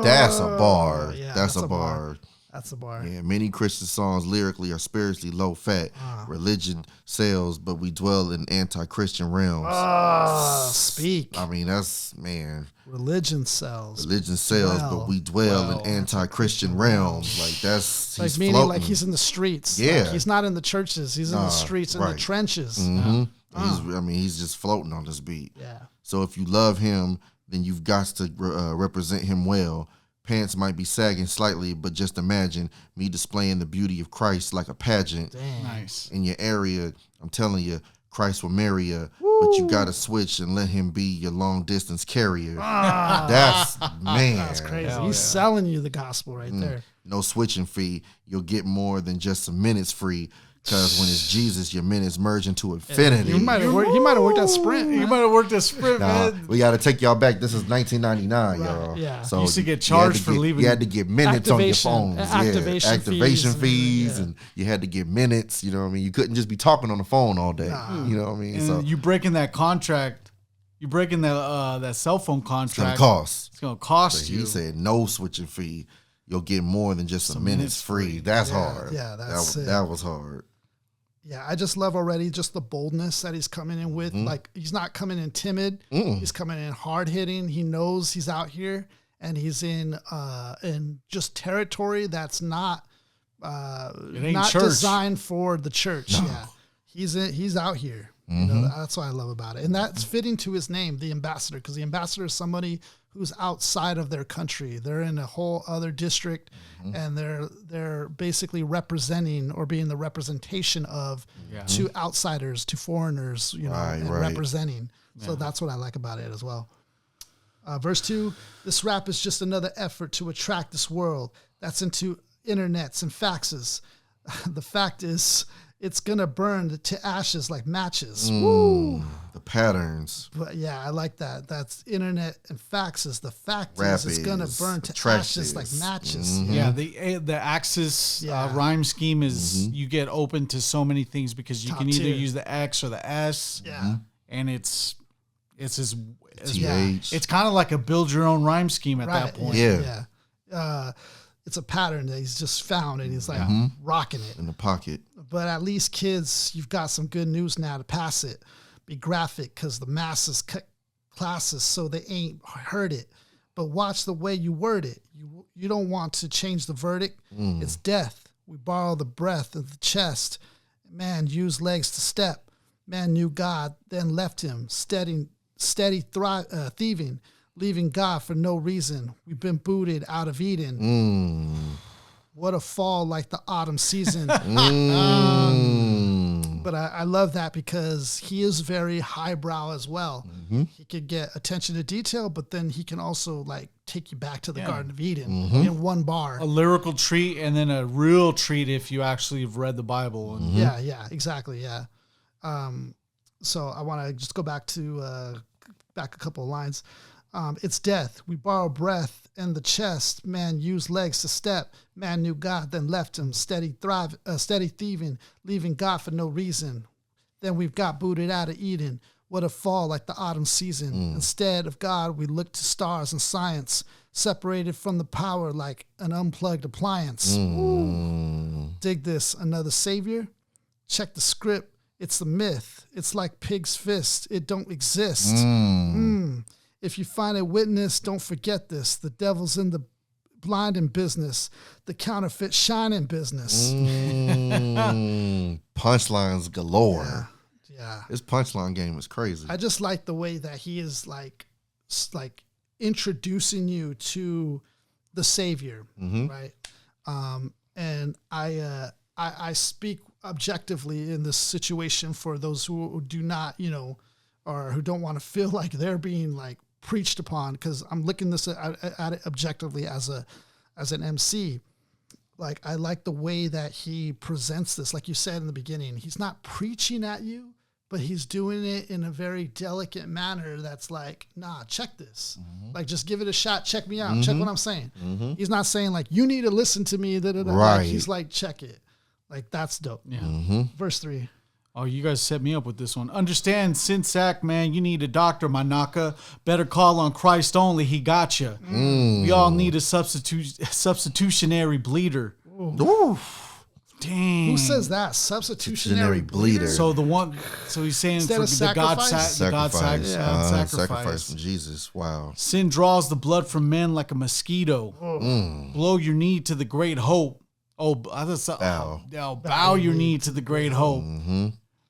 Speaker 2: That's a bar.
Speaker 1: Yeah,
Speaker 2: that's a bar.
Speaker 1: That's a bar.
Speaker 2: Yeah, many Christian songs lyrically are spiritually low fat. Religion sells, but we dwell in anti-Christian realms.
Speaker 1: Speak.
Speaker 2: I mean, that's, man.
Speaker 1: Religion sells.
Speaker 2: Religion sells, but we dwell in anti-Christian realms. Like, that's,
Speaker 1: like
Speaker 2: he's
Speaker 1: meaning
Speaker 2: floating.
Speaker 1: like he's in the streets.
Speaker 2: Yeah.
Speaker 1: Like he's not in the churches. He's in the streets, in the trenches.
Speaker 2: He's just floating on this beat.
Speaker 1: Yeah.
Speaker 2: So if you love him, then you've got to represent him well. Pants might be sagging slightly, but just imagine me displaying the beauty of Christ like a pageant.
Speaker 1: Dang.
Speaker 3: Nice.
Speaker 2: In your area, I'm telling you, Christ will marry you, but you got to switch and let him be your long distance carrier. That's, man.
Speaker 1: That's crazy. He's selling you the gospel right there.
Speaker 2: No switching fee. You'll get more than just some minutes free. Because when it's Jesus, your minutes merge into infinity.
Speaker 1: He might have worked at Sprint.
Speaker 3: You might have worked at Sprint, man.
Speaker 2: We got to take y'all back. This is 1999, y'all.
Speaker 1: Yeah.
Speaker 2: So
Speaker 3: you used to get charged for leaving.
Speaker 2: You had to get minutes on your phones.
Speaker 1: Activation
Speaker 2: fees, and you had to get minutes. You know what I mean? You couldn't just be talking on the phone all day. You know what I mean?
Speaker 3: And
Speaker 2: so
Speaker 3: you breaking that contract. You breaking that cell phone contract.
Speaker 2: it's gonna cost.
Speaker 3: It's gonna cost you.
Speaker 2: He said no switching fee. You'll get more than just some minutes free. That's hard.
Speaker 1: Yeah,
Speaker 2: that was hard.
Speaker 1: Yeah, I just love already just the boldness that he's coming in with. Like, he's not coming in timid. He's coming in hard hitting. He knows he's out here and he's in just territory that's not designed for the church. No. Yeah, he's out here. You know, that's what I love about it, and that's fitting to his name, the ambassador, because the ambassador is somebody who's outside of their country. They're in a whole other district, and they're basically representing or being the representation of to outsiders, to foreigners, you know, representing. Yeah. So that's what I like about it as well. Verse 2, this rap is just another effort to attract this world that's into internets and faxes. The fact is, it's going to burn to ashes like matches. Woo!
Speaker 2: The patterns.
Speaker 1: But yeah, I like that. That's internet and faxes. The fact is, it's going to burn to ashes like matches.
Speaker 3: Yeah, the Axis rhyme scheme is you get open to so many things because you can either use the X or the S.
Speaker 1: Yeah.
Speaker 3: And it's kind of like a build your own rhyme scheme at that point.
Speaker 1: Yeah. It's a pattern that he's just found and he's like rocking it.
Speaker 2: In the pocket.
Speaker 1: But at least, kids, you've got some good news now to pass it. Be graphic because the masses cut classes so they ain't heard it. But watch the way you word it. You don't want to change the verdict. It's death. We borrow the breath of the chest. Man used legs to step. Man knew God, then left him, steady thieving, leaving God for no reason. We've been booted out of Eden. What a fall like the autumn season. But I love that because he is very highbrow as well. He could get attention to detail, but then he can also like take you back to the Garden of Eden in one bar.
Speaker 3: A lyrical treat and then a real treat if you actually have read the Bible.
Speaker 1: Yeah, exactly, yeah. So I want to just go back to back a couple of lines. It's death. We borrow breath and the chest. Man used legs to step. Man knew God, then left him. Steady thieving, leaving God for no reason. Then we've got booted out of Eden. What a fall like the autumn season. Instead of God, we look to stars and science, separated from the power like an unplugged appliance. Ooh. Dig this, another savior? Check the script. It's the myth. It's like pig's fist. It don't exist. If you find a witness, don't forget this. The devil's in the blinding business. The counterfeit shining business.
Speaker 2: Punchlines galore.
Speaker 1: Yeah.
Speaker 2: His punchline game is crazy.
Speaker 1: I just like the way that he is like introducing you to the Savior, right? And I speak objectively in this situation for those who do not, or who don't want to feel like they're being like preached upon, because I'm looking at it objectively as an MC. Like, I like the way that he presents this. Like you said in the beginning, he's not preaching at you, but he's doing it in a very delicate manner that's like, nah, check this. Like, just give it a shot. Check me out. Check what I'm saying. He's not saying like, you need to listen to me. Right. Like, he's like, check it. Like, that's dope.
Speaker 3: Yeah.
Speaker 1: Verse 3.
Speaker 3: Oh, you guys set me up with this one. Understand, sin sack, man, you need a doctor, my knocker. Better call on Christ only, he got you. We all need a substitutionary bleeder.
Speaker 2: Ooh.
Speaker 3: Dang.
Speaker 1: Who says that? Substitutionary bleeder.
Speaker 3: So he's saying
Speaker 1: Instead
Speaker 3: for
Speaker 1: of
Speaker 3: the God
Speaker 1: sacrifice?
Speaker 2: Sacrifice from Jesus. Wow.
Speaker 3: Sin draws the blood from men like a mosquito. Blow your knee to the great hope. Bow your knee to the great hope.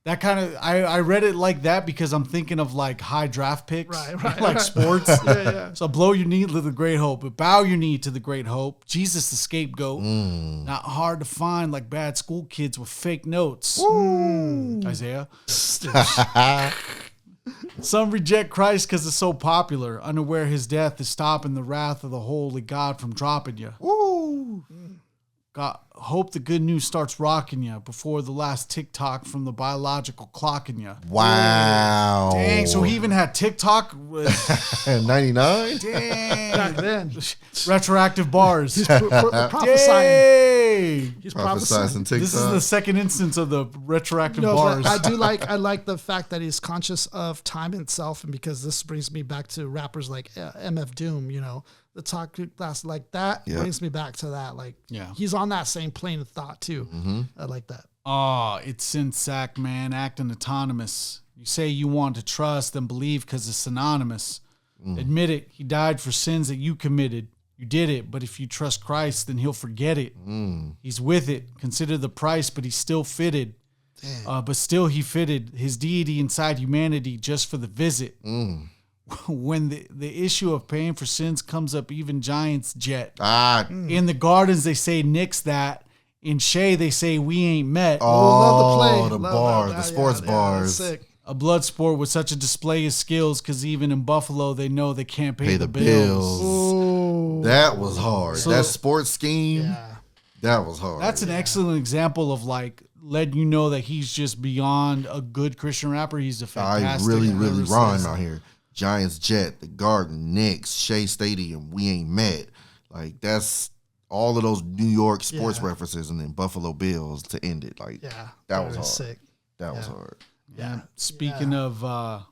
Speaker 3: That kind of, I read it like that because I'm thinking of like high draft picks, like sports. So blow your knee to the great hope, but bow your knee to the great hope. Jesus the scapegoat, not hard to find like bad school kids with fake notes. Isaiah. Some reject Christ because it's so popular, unaware his death is stopping the wrath of the holy God from dropping you. God, hope the good news starts rocking you before the last TikTok from the biological clocking you.
Speaker 2: Wow.
Speaker 3: Dang, so he even had TikTok?
Speaker 2: 99?
Speaker 3: Dang.
Speaker 1: Back then.
Speaker 3: Retroactive bars.
Speaker 1: He's prophesying.
Speaker 3: Dang.
Speaker 1: He's
Speaker 2: Prophesying TikTok.
Speaker 3: This is the second instance of the retroactive
Speaker 1: No,
Speaker 3: bars.
Speaker 1: but I like the fact that he's conscious of time itself, and because this brings me back to rappers like MF Doom, the talk class like that brings me back to that. Like, he's on that same plane of thought too. I like that.
Speaker 3: Oh, it's sin sack, man, acting autonomous. You say you want to trust and believe because it's synonymous. Admit it. He died for sins that you committed. You did it, but if you trust Christ, then he'll forget it. He's with it. Consider the price, but he's still fitted. But still he fitted his deity inside humanity just for the visit. When the issue of paying for sins comes up, even giants jet. In the gardens, they say nix that. In Shea, they say we ain't met.
Speaker 1: Love the
Speaker 2: bars, the sports bars.
Speaker 3: A blood sport with such a display of skills, because even in Buffalo, they know they can't pay the bills.
Speaker 1: Ooh.
Speaker 2: That was hard. So, that sports scheme, that was hard.
Speaker 3: That's an excellent example of like letting you know that he's just beyond a good Christian rapper. He's a fantastic.
Speaker 2: I really rhyme out here. Giants jet, the Garden, Knicks, Shea Stadium, we ain't met. Like, that's all of those New York sports references, and then Buffalo Bills to end it. Like, that was hard.
Speaker 1: Sick.
Speaker 2: That was hard.
Speaker 3: Yeah. Speaking of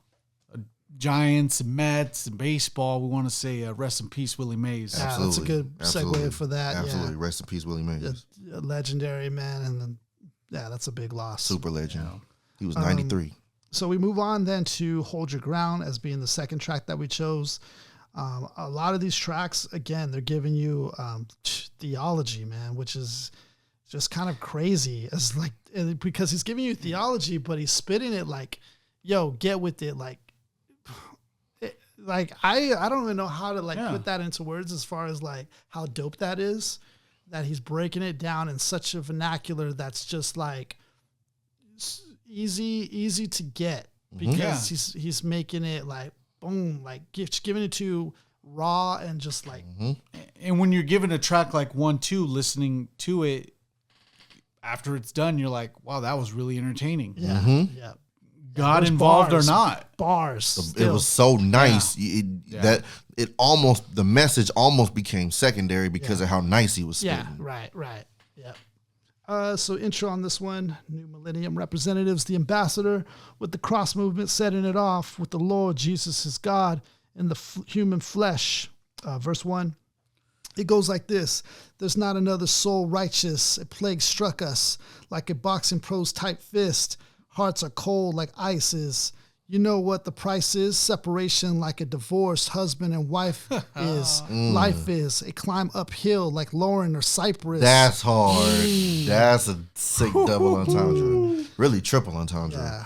Speaker 3: Giants and Mets and baseball, we want to say rest in peace, Willie Mays.
Speaker 1: Yeah, that's a good segue for that.
Speaker 2: Absolutely. Rest in peace, Willie Mays.
Speaker 1: A legendary man, and then that's a big loss.
Speaker 2: Super legend. He was 93.
Speaker 1: So we move on then to Hold Your Ground as being the second track that we chose. A lot of these tracks, again, they're giving you theology, man, which is just kind of crazy. As like, because he's giving you theology, but he's spitting it like, yo, get with it. Like I don't even know how to put that into words as far as like how dope that is, that he's breaking it down in such a vernacular that's just like easy to get, because he's making it like boom, like giving it to raw and just like.
Speaker 3: And when you're given a track like 1-2, listening to it after it's done, you're like, wow, that was really entertaining. God involved
Speaker 1: bars,
Speaker 3: or not.
Speaker 1: Bars.
Speaker 2: Still. It was so nice that the message almost became secondary because of how nice he was spitting.
Speaker 1: Right. Yeah. So intro on this one, New Millennium Representatives, the ambassador with the cross movement, setting it off with the Lord Jesus is God in the human flesh. Verse 1, it goes like this. There's not another soul righteous. A plague struck us like a boxing pro's tight fist. Hearts are cold like ice is. You know what the price is? Separation like a divorced husband and wife is. Life is a climb uphill like Lauren or Cypress.
Speaker 2: That's hard. That's a sick double entendre. Really triple entendre.
Speaker 1: Yeah,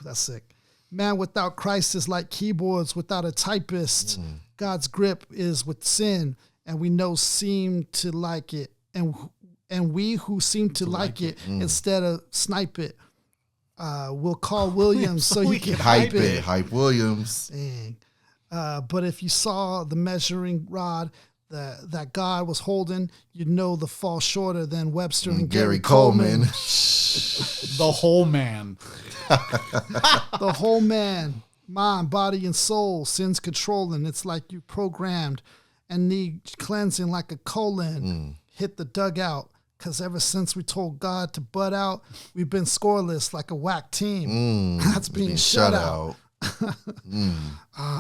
Speaker 1: that's sick. Man without Christ is like keyboards without a typist. God's grip is with sin, and we know seem to like it. And we who seem to like it instead of snipe it. We'll call Williams so he can hype it.
Speaker 2: Hype Williams.
Speaker 1: Dang. But if you saw the measuring rod that God was holding, you'd know the fall shorter than Webster and Gary Coleman.
Speaker 3: The whole man.
Speaker 1: The whole man, mind, body, and soul, sin's controlling. It's like you programmed and need cleansing like a colon. Hit the dugout. Because ever since we told God to butt out, we've been scoreless like a whack team. That's being shut out.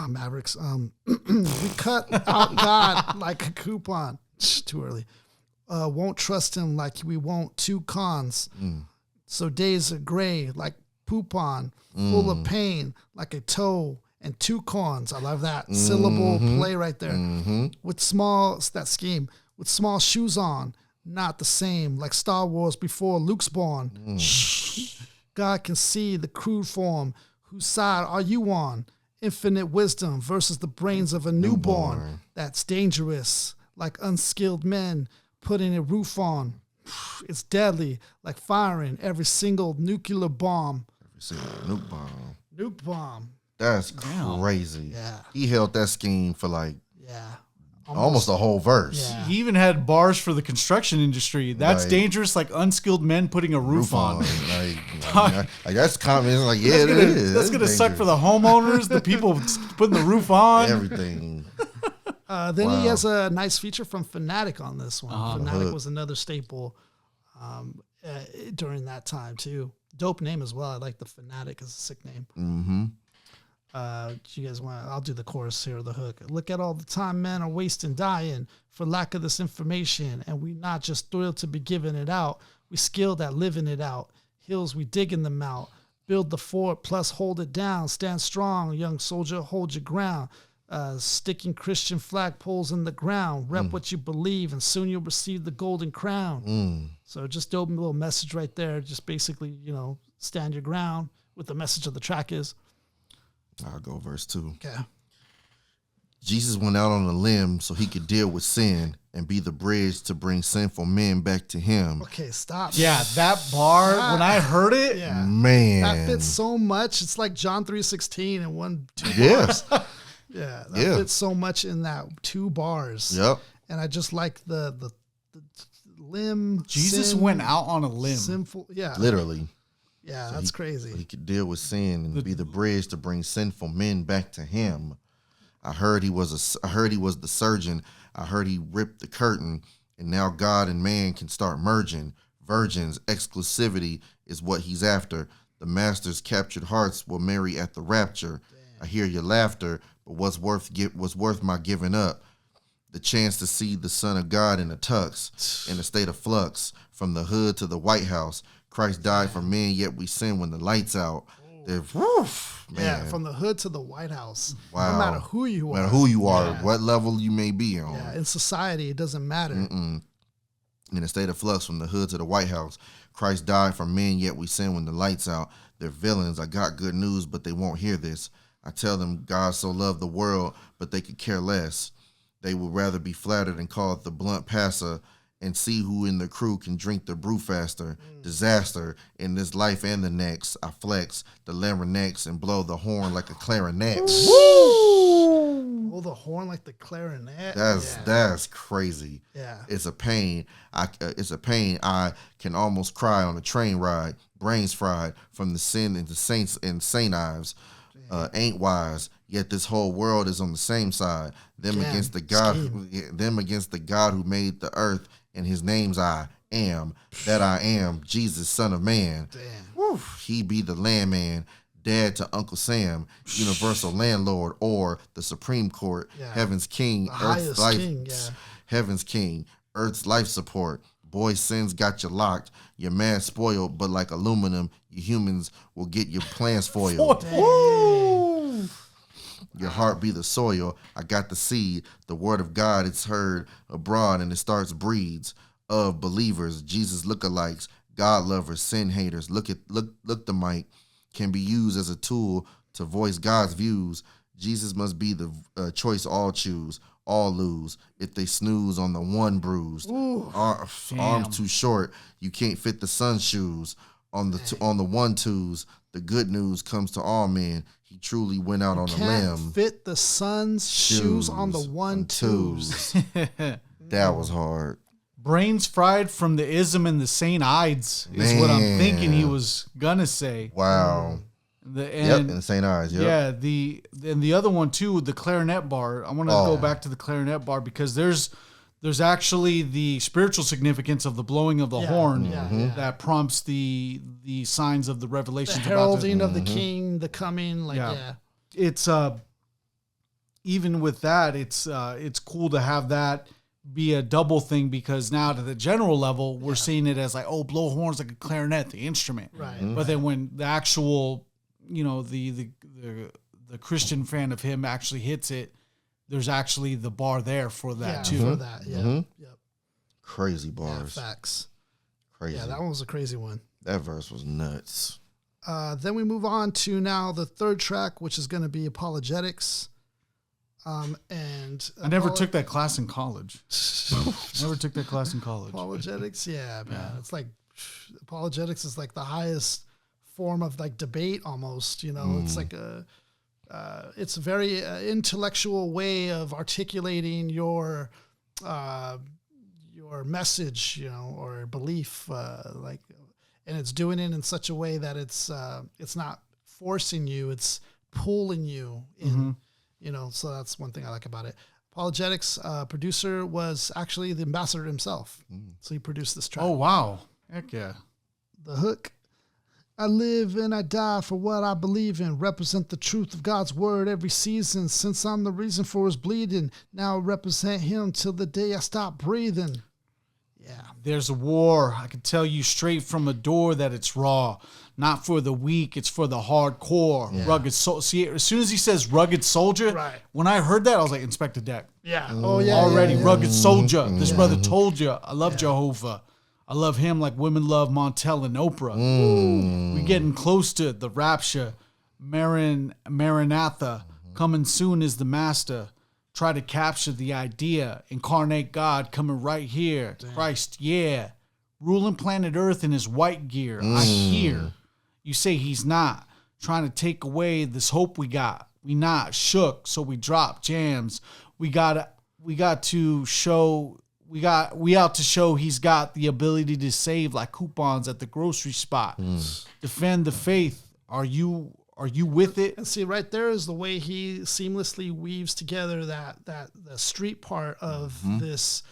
Speaker 1: Mavericks. We cut out God like a coupon. Too early. Won't trust him like we won't two cons. So days are gray like poupon, full of pain like a toe and two corns. I love that syllable play right there. With small, it's that scheme, with small shoes on. Not the same, like Star Wars before Luke's born. God can see the crude form. Whose side are you on? Infinite wisdom versus the brains of a newborn. That's dangerous, like unskilled men putting a roof on. It's deadly, like firing every single nuclear bomb.
Speaker 2: Every single nuke bomb.
Speaker 1: Nuke bomb.
Speaker 2: That's crazy.
Speaker 1: Yeah.
Speaker 2: He held that scheme for like
Speaker 1: Yeah.
Speaker 2: almost a whole verse.
Speaker 1: Yeah.
Speaker 3: He even had bars for the construction industry. That's
Speaker 2: Like,
Speaker 3: dangerous, like unskilled men putting a roof on.
Speaker 2: Like that's common. Like, yeah, it is.
Speaker 3: That's going to suck for the homeowners, the people putting the roof on.
Speaker 2: Everything.
Speaker 1: Then he has a nice feature from Fanatic on this one. Fanatic
Speaker 2: Hook.
Speaker 1: was another staple during that time too. Dope name as well. I like the Fanatic as a sick name. Do you guys want? I'll do the chorus here, the hook. Look at all the time men are wasting, dying for lack of this information, and we not just thrilled to be giving it out. We skilled at living it out. Hills we digging them out. Build the fort, plus hold it down. Stand strong, young soldier, hold your ground. Sticking Christian flagpoles in the ground. Rep what you believe, and soon you'll receive the golden crown. So just dope little message right there. Just basically, stand your ground. What the message of the track is.
Speaker 2: I'll go verse 2.
Speaker 1: Okay.
Speaker 2: Jesus went out on a limb so he could deal with sin and be the bridge to bring sinful men back to him.
Speaker 1: Okay, stop.
Speaker 3: Yeah, that bar, when I heard it,
Speaker 1: Yeah.
Speaker 2: Man.
Speaker 1: That fits so much. It's like John 3:16 and 2
Speaker 2: Yeah.
Speaker 1: bars. Yeah, that fits so much in that 2 bars.
Speaker 2: Yep.
Speaker 1: And I just like the limb.
Speaker 3: Jesus
Speaker 1: sin,
Speaker 3: went out on a limb.
Speaker 1: Sinful. Yeah.
Speaker 2: Literally.
Speaker 1: Yeah,
Speaker 2: So
Speaker 1: that's
Speaker 2: he
Speaker 1: crazy.
Speaker 2: could deal with sin and be the bridge to bring sinful men back to him. I heard he was the surgeon. I heard he ripped the curtain, and now God and man can start merging. Virgins, exclusivity is what he's after. The master's captured hearts will marry at the rapture. I hear your laughter, but what's worth my giving up? The chance to see the Son of God in a tux, in a state of flux, from the hood to the White House. Christ died for men, yet we sin when the lights out. Woof, man.
Speaker 1: Yeah, from the hood to the White House.
Speaker 2: Wow.
Speaker 1: No matter who you are.
Speaker 2: No matter who you are, what level you may be on.
Speaker 1: Yeah, in society, it doesn't matter.
Speaker 2: In a state of flux, from the hood to the White House. Christ died for men, yet we sin when the lights out. They're villains. I got good news, but they won't hear this. I tell them God so loved the world, but they could care less. They would rather be flattered and called the blunt passer and see who in the crew can drink the brew faster. Disaster in this life and the next. I flex the larynx and blow the horn like a clarinet.
Speaker 1: Woo! Hold the horn like the clarinet.
Speaker 2: That's crazy.
Speaker 1: Yeah.
Speaker 2: It's a pain. I can almost cry on a train ride. Brains fried from the sin into saints and Saint Ives. Ain't wise. Yet this whole world is on the same side. Them against the God who made the earth, and his name's I am that I am, Jesus, Son of Man.
Speaker 1: Damn.
Speaker 2: Woo, he be the landman, dad to Uncle Sam, universal landlord, or the Supreme Court, heaven's king,
Speaker 1: the
Speaker 2: earth's
Speaker 1: highest
Speaker 2: life,
Speaker 1: king,
Speaker 2: heaven's king, earth's life support. Boy, sins got you locked. You're mad spoiled, but like aluminum, you humans will get your plans foiled. Woo! Your heart be the soil. I got the seed. The word of God, it's heard abroad, and it starts breeds of believers, Jesus lookalikes, God lovers, sin haters. Look the mic can be used as a tool to voice God's views. Jesus must be the choice all choose, all lose. If they snooze on the one bruised, arms too short, you can't fit the sun's shoes. On the 1 2s, the good news comes to all men. He truly went out on a limb.
Speaker 1: Fit the sun's shoes on the 1 2s.
Speaker 2: That was hard.
Speaker 3: Brains fried from the ism and the Saint Ides is what I'm thinking he was gonna say.
Speaker 2: Wow. And the Saint Ides. Yep.
Speaker 3: Yeah. The other one too, the clarinet bar. I want to go back to the clarinet bar because there's actually the spiritual significance of the blowing of the horn that prompts the signs of the revelations.
Speaker 1: The heralding of the king, the coming.
Speaker 3: It's even with that, it's cool to have that be a double thing because now to the general level, we're seeing it as like, oh, blow horns like a clarinet, the instrument.
Speaker 1: Right.
Speaker 3: But then when the actual, the Christian fan of him actually hits it, there's actually the bar there for that too.
Speaker 1: For that, Yep.
Speaker 2: Crazy bars.
Speaker 1: Yeah, facts.
Speaker 2: Crazy.
Speaker 1: Yeah, that one was a crazy one.
Speaker 2: That verse was nuts.
Speaker 1: Then we move on to now the third track, which is going to be apologetics. And
Speaker 3: I never took that class in college.
Speaker 1: Apologetics, man. It's like apologetics is like the highest form of like debate almost, It's like it's a very intellectual way of articulating your message, or belief, and it's doing it in such a way that it's not forcing you, it's pulling you in. So that's one thing I like about it. Apologetics producer was actually the ambassador himself. So he produced this track.
Speaker 3: Oh, wow. Heck yeah.
Speaker 1: The hook. I live and I die for what I believe in, represent the truth of God's word every season. Since I'm the reason for his bleeding, now I represent him till the day I stop breathing. Yeah.
Speaker 3: There's a war. I can tell you straight from a door that it's raw. Not for the weak, it's for the hardcore. Yeah. Rugged soldier. See, as soon as he says rugged soldier, when I heard that, I was like, Inspector Deck.
Speaker 1: Yeah.
Speaker 3: Already rugged soldier. This brother told you, I love Jehovah. I love him like women love Montel and Oprah. We're getting close to the rapture. Maranatha. Coming soon is the master. Try to capture the idea. Incarnate God coming right here. Damn. Christ, ruling planet Earth in his white gear. I hear. You say he's not. Trying to take away this hope we got. We not shook, so we drop jams. We out to show he's got the ability to save like coupons at the grocery spot. Defend the faith. Are you with it?
Speaker 1: And see, right there is the way he seamlessly weaves together that the street part of this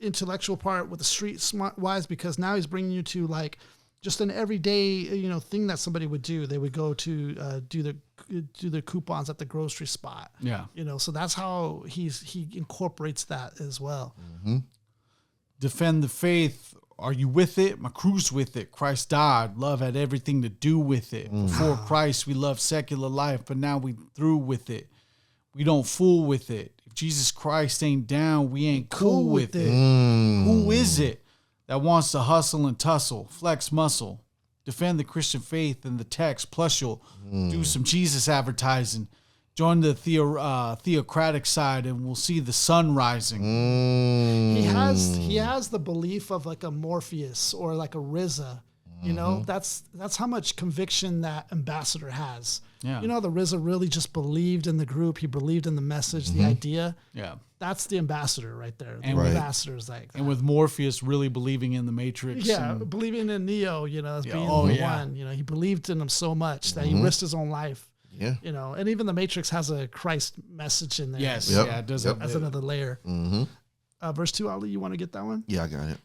Speaker 1: intellectual part with the street smart wise, because now he's bringing you to like just an everyday thing that somebody would do. They would go to do their coupons at the grocery spot.
Speaker 3: Yeah,
Speaker 1: so that's how he incorporates that as well.
Speaker 3: Defend the faith. Are you with it? My crew's with it. Christ died. Love had everything to do with it. Before Christ, we loved secular life, but now we through with it. We don't fool with it. If Jesus Christ ain't down, we ain't cool with it. Who is it that wants to hustle and tussle, flex muscle, defend the Christian faith and the text, plus you'll do some Jesus advertising. Join the theocratic side, and we'll see the sun rising.
Speaker 1: He has the belief of like a Morpheus or like a RZA. That's how much conviction that ambassador has.
Speaker 3: Yeah.
Speaker 1: The RZA really just believed in the group. He believed in the message, the idea.
Speaker 3: Yeah.
Speaker 1: That's the ambassador right there. The
Speaker 3: and
Speaker 1: ambassador is like that.
Speaker 3: And with Morpheus really believing in the Matrix.
Speaker 1: Yeah, believing in Neo, as being the one. He believed in him so much that he risked his own life.
Speaker 2: Yeah.
Speaker 1: And even the Matrix has a Christ message in there.
Speaker 3: Yes. Yep. Yeah, it does.
Speaker 1: As another layer. Verse 2, Ali, you want to get that one?
Speaker 2: Yeah, I got it.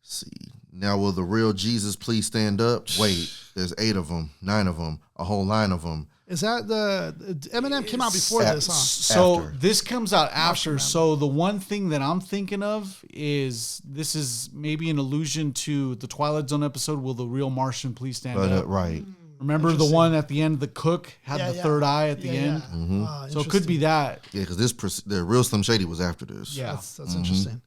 Speaker 2: Let's see. Now, will the real Jesus please stand up? Wait, there's 8 of them, 9 of them, a whole line of them.
Speaker 1: Is that the Eminem came out before this, huh?
Speaker 3: So
Speaker 2: After.
Speaker 3: this comes out after. So the one thing that I'm thinking of is this is maybe an allusion to the Twilight Zone episode. Will the real Martian please stand up?
Speaker 2: Right.
Speaker 3: Remember the one at the end? The cook had the third eye at the end.
Speaker 1: Yeah.
Speaker 3: So it could be that.
Speaker 2: Yeah, because the real Slim Shady was after this.
Speaker 3: Yeah,
Speaker 1: That's interesting.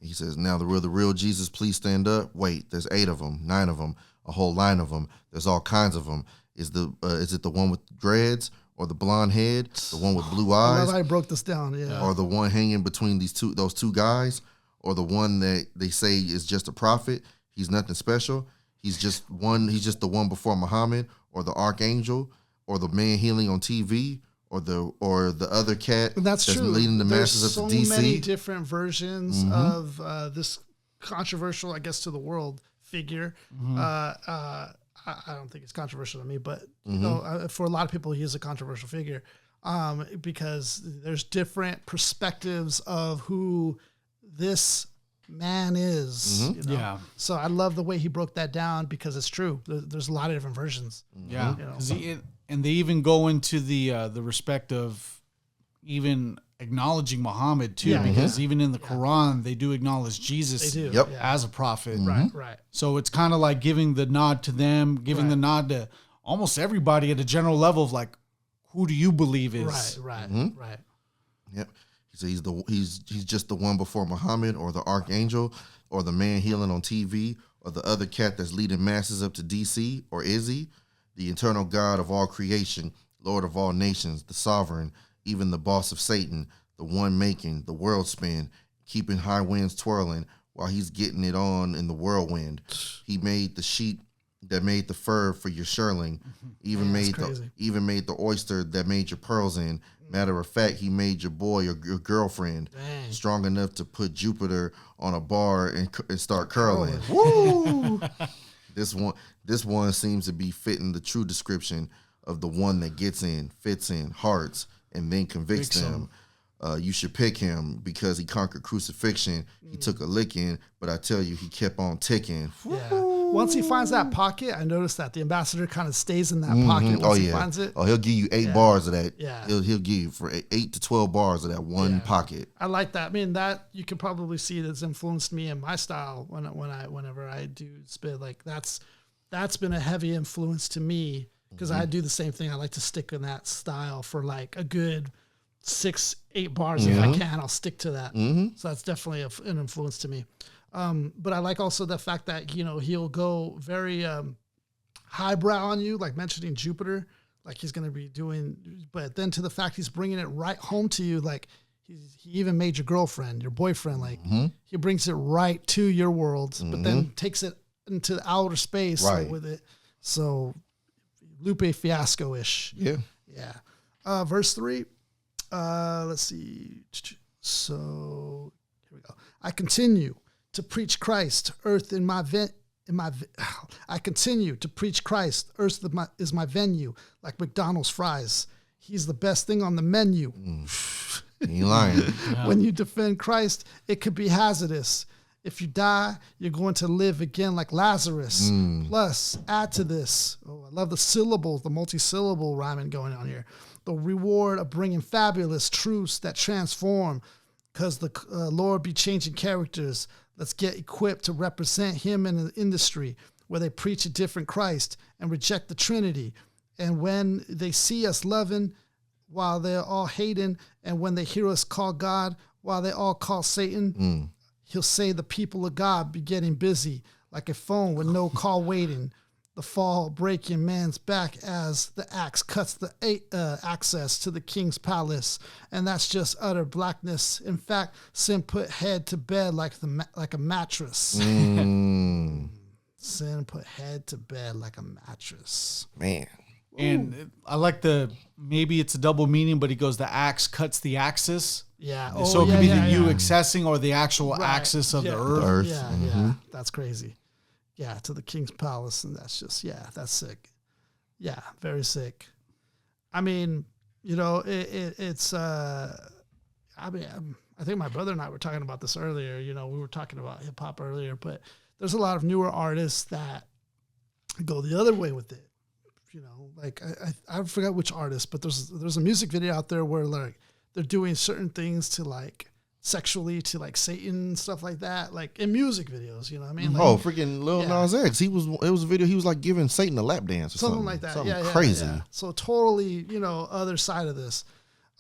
Speaker 2: He says, now the real Jesus please stand up. Wait, there's 8 of them, 9 of them, a whole line of them. There's all kinds of them. Is it the one with dreads or the blonde head, the one with blue
Speaker 1: I
Speaker 2: eyes,
Speaker 1: love how I broke this down. Yeah.
Speaker 2: or the one hanging between those two guys, or the one that they say is just a prophet? He's nothing special. He's just the one before Muhammad, or the archangel, or the man healing on TV, or the other cat
Speaker 1: That's true.
Speaker 2: leading the masses up to DC.
Speaker 1: There's so many different versions of this controversial, I guess, to the world figure. I don't think it's controversial to me, but you know, for a lot of people, he is a controversial figure because there's different perspectives of who this man is. You know?
Speaker 3: Yeah.
Speaker 1: So I love the way he broke that down because it's true. There's a lot of different versions.
Speaker 3: Yeah.
Speaker 1: You know?
Speaker 3: 'Cause and they even go into the respect of even acknowledging Muhammad too, because even in the Quran they do acknowledge Jesus
Speaker 1: They do.
Speaker 2: Yep.
Speaker 3: as a prophet.
Speaker 1: Right.
Speaker 3: So it's kind of like giving the nod to them, giving the nod to almost everybody at a general level of like, who do you believe is?
Speaker 1: Right.
Speaker 2: Yep. He says he's just the one before Muhammad, or the archangel, or the man healing on TV, or the other cat that's leading masses up to DC, or is he? The eternal God of all creation, Lord of all nations, the sovereign, even the boss of Satan, the one making the world spin, keeping high winds twirling while he's getting it on in the whirlwind. He made the sheet that made the fur for your shearling, even made the oyster that made your pearls in. Matter of fact, he made your boy or your girlfriend strong enough to put Jupiter on a bar and start curling. Woo! This one seems to be fitting the true description of the one that gets in, fits in, hearts, and then convicts them. You should pick him because he conquered crucifixion. He took a licking, but I tell you, he kept on ticking.
Speaker 1: Yeah. Once he finds that pocket, I noticed that the ambassador kind of stays in that pocket once he finds it.
Speaker 2: Oh, he'll give you 8 bars of that.
Speaker 1: Yeah.
Speaker 2: He'll give you for 8 to 12 bars of that one pocket.
Speaker 1: I like that. I mean, that you can probably see that's influenced me in my style whenever I do spit. Like that's been a heavy influence to me because I do the same thing. I like to stick in that style for like a good 6-8 bars if I can. I'll stick to that. So that's definitely an influence to me. But I like also the fact that, you know, he'll go very highbrow on you, like mentioning Jupiter, like he's going to be doing, but then to the fact he's bringing it right home to you, like he even made your girlfriend, your boyfriend, like he brings it right to your world, but then takes it into outer space with it. So Lupe Fiasco-ish.
Speaker 2: Yeah.
Speaker 1: Yeah. Verse 3. Let's see. So here we go. I continue to preach Christ, earth I continue to preach Christ, earth is my venue, like McDonald's fries. He's the best thing on the menu.
Speaker 2: Ain't lying.
Speaker 1: When you defend Christ, it could be hazardous. If you die, you're going to live again like Lazarus. Plus, add to this. Oh, I love the syllables, the multi-syllable rhyming going on here. The reward of bringing fabulous truths that transform, because the Lord be changing characters. Let's get equipped to represent him in an industry where they preach a different Christ and reject the Trinity. And when they see us loving while they're all hating, and when they hear us call God while they all call Satan, he'll say the people of God be getting busy like a phone with no call waiting. The fall breaking man's back as the axe cuts the access to the king's palace, and that's just utter blackness. In fact, sin put head to bed like a mattress. Sin put head to bed like a mattress.
Speaker 2: Man.
Speaker 3: And I like maybe it's a double meaning, but he goes, the axe cuts the axis.
Speaker 1: Yeah.
Speaker 3: So it could be you accessing or the actual axis of the earth.
Speaker 1: Yeah. That's crazy. Yeah, to the king's palace, and that's just, that's sick. Yeah, very sick. I mean, you know, it's. I I think my brother and I were talking about this earlier. You know, we were talking about hip hop earlier, but there's a lot of newer artists that go the other way with it. You know, like I forgot which artist, but there's a music video out there where like they're doing certain things to like sexually to like Satan and stuff like that, like in music videos, you know what I mean? Like,
Speaker 2: freaking Lil Nas X. It was a video, he was like giving Satan a lap dance or something
Speaker 1: like that.
Speaker 2: Something crazy.
Speaker 1: Yeah. So totally, you know, other side of this.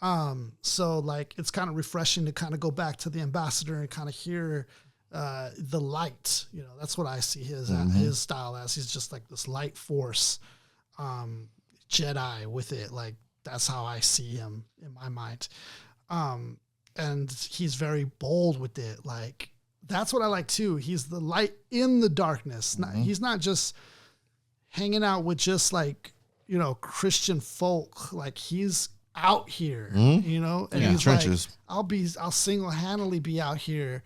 Speaker 1: So like it's kind of refreshing to kind of go back to the ambassador and kind of hear the light. You know, that's what I see his style as. He's just like this light force, Jedi with it. Like that's how I see him in my mind. And he's very bold with it. Like, that's what I like too. He's the light in the darkness. He's not just hanging out with just like, you know, Christian folk. Like he's out here, you know, and he's trenches. Like, I'll single-handedly be out here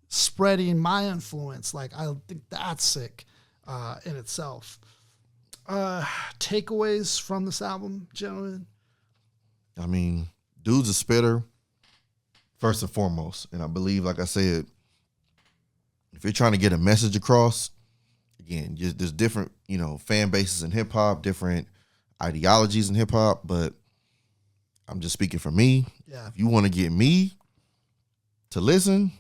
Speaker 1: spreading my influence. Like, I think that's sick in itself. Takeaways from this album, gentlemen?
Speaker 2: I mean, dude's a spitter. First and foremost, and I believe, like I said, if you're trying to get a message across, again, just there's different, you know, fan bases in hip hop, different ideologies in hip hop, but I'm just speaking for me.
Speaker 1: Yeah.
Speaker 2: If you want to get me to listen,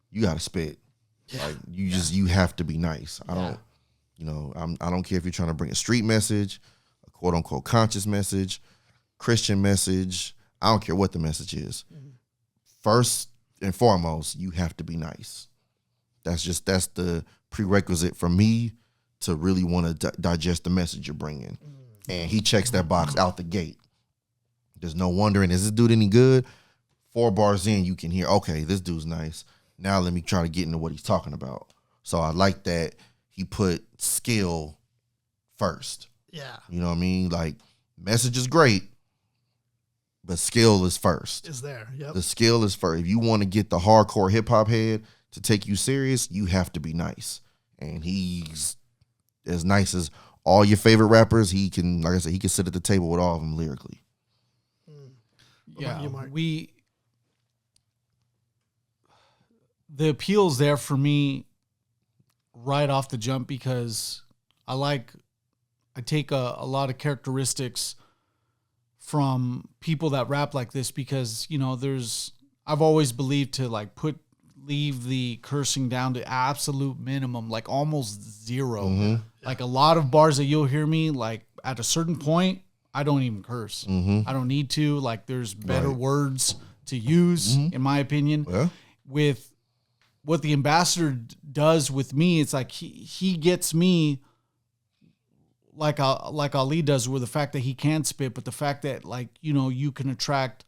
Speaker 2: you got to spit. Yeah. Like you have to be nice. I don't care if you're trying to bring a street message, a quote unquote conscious message, Christian message. I don't care what the message is. First and foremost, you have to be nice. That's the prerequisite for me to really want to digest the message you're bringing. And he checks that box out the gate. There's no wondering, is this dude any good? 4 bars in, you can hear, okay, this dude's nice. Now let me try to get into what he's talking about. So I like that he put skill first.
Speaker 1: Yeah.
Speaker 2: You know what I mean? Like, message is great, but skill is first.
Speaker 1: Is there, yep.
Speaker 2: The skill is first. If you want to get the hardcore hip-hop head to take you serious, you have to be nice. And he's as nice as all your favorite rappers. He can, like I said, he can sit at the table with all of them lyrically.
Speaker 3: Yeah, the appeal's there for me right off the jump because I take a lot of characteristics from people that rap like this because, you know, I've always believed to like leave the cursing down to absolute minimum, like almost zero. Like a lot of bars that you'll hear me, like at a certain point, I don't even curse. I don't need to. Like there's better words to use, in my opinion.
Speaker 2: Yeah.
Speaker 3: With what the ambassador does with me, it's like he gets me like Ali does, with the fact that he can spit, but the fact that, like, you know, you can attract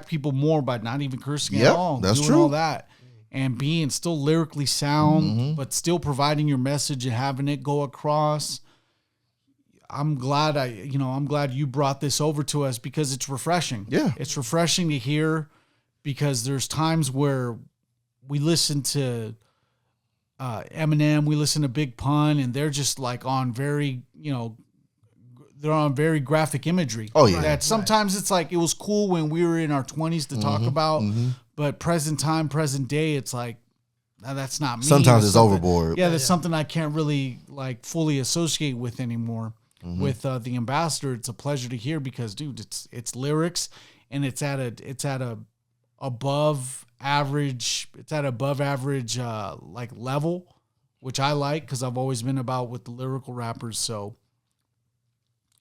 Speaker 3: people more by not even cursing at all.
Speaker 2: That's
Speaker 3: doing
Speaker 2: true.
Speaker 3: All that and being still lyrically sound, but still providing your message and having it go across. I'm glad you brought this over to us because it's refreshing.
Speaker 2: Yeah.
Speaker 3: It's refreshing to hear because there's times where we listen to Eminem, we listen to Big Pun, and they're just like on very, you know, they're on very graphic imagery.
Speaker 2: Oh, yeah.
Speaker 3: That sometimes it's like, it was cool when we were in our 20s to talk about, but present time, present day, it's like, that's not me.
Speaker 2: Sometimes it's overboard.
Speaker 3: Yeah, that's something I can't really like fully associate with anymore. With the ambassador, it's a pleasure to hear because, dude, it's lyrics, and it's at a above average like level, which I like because I've always been about with the lyrical rappers. So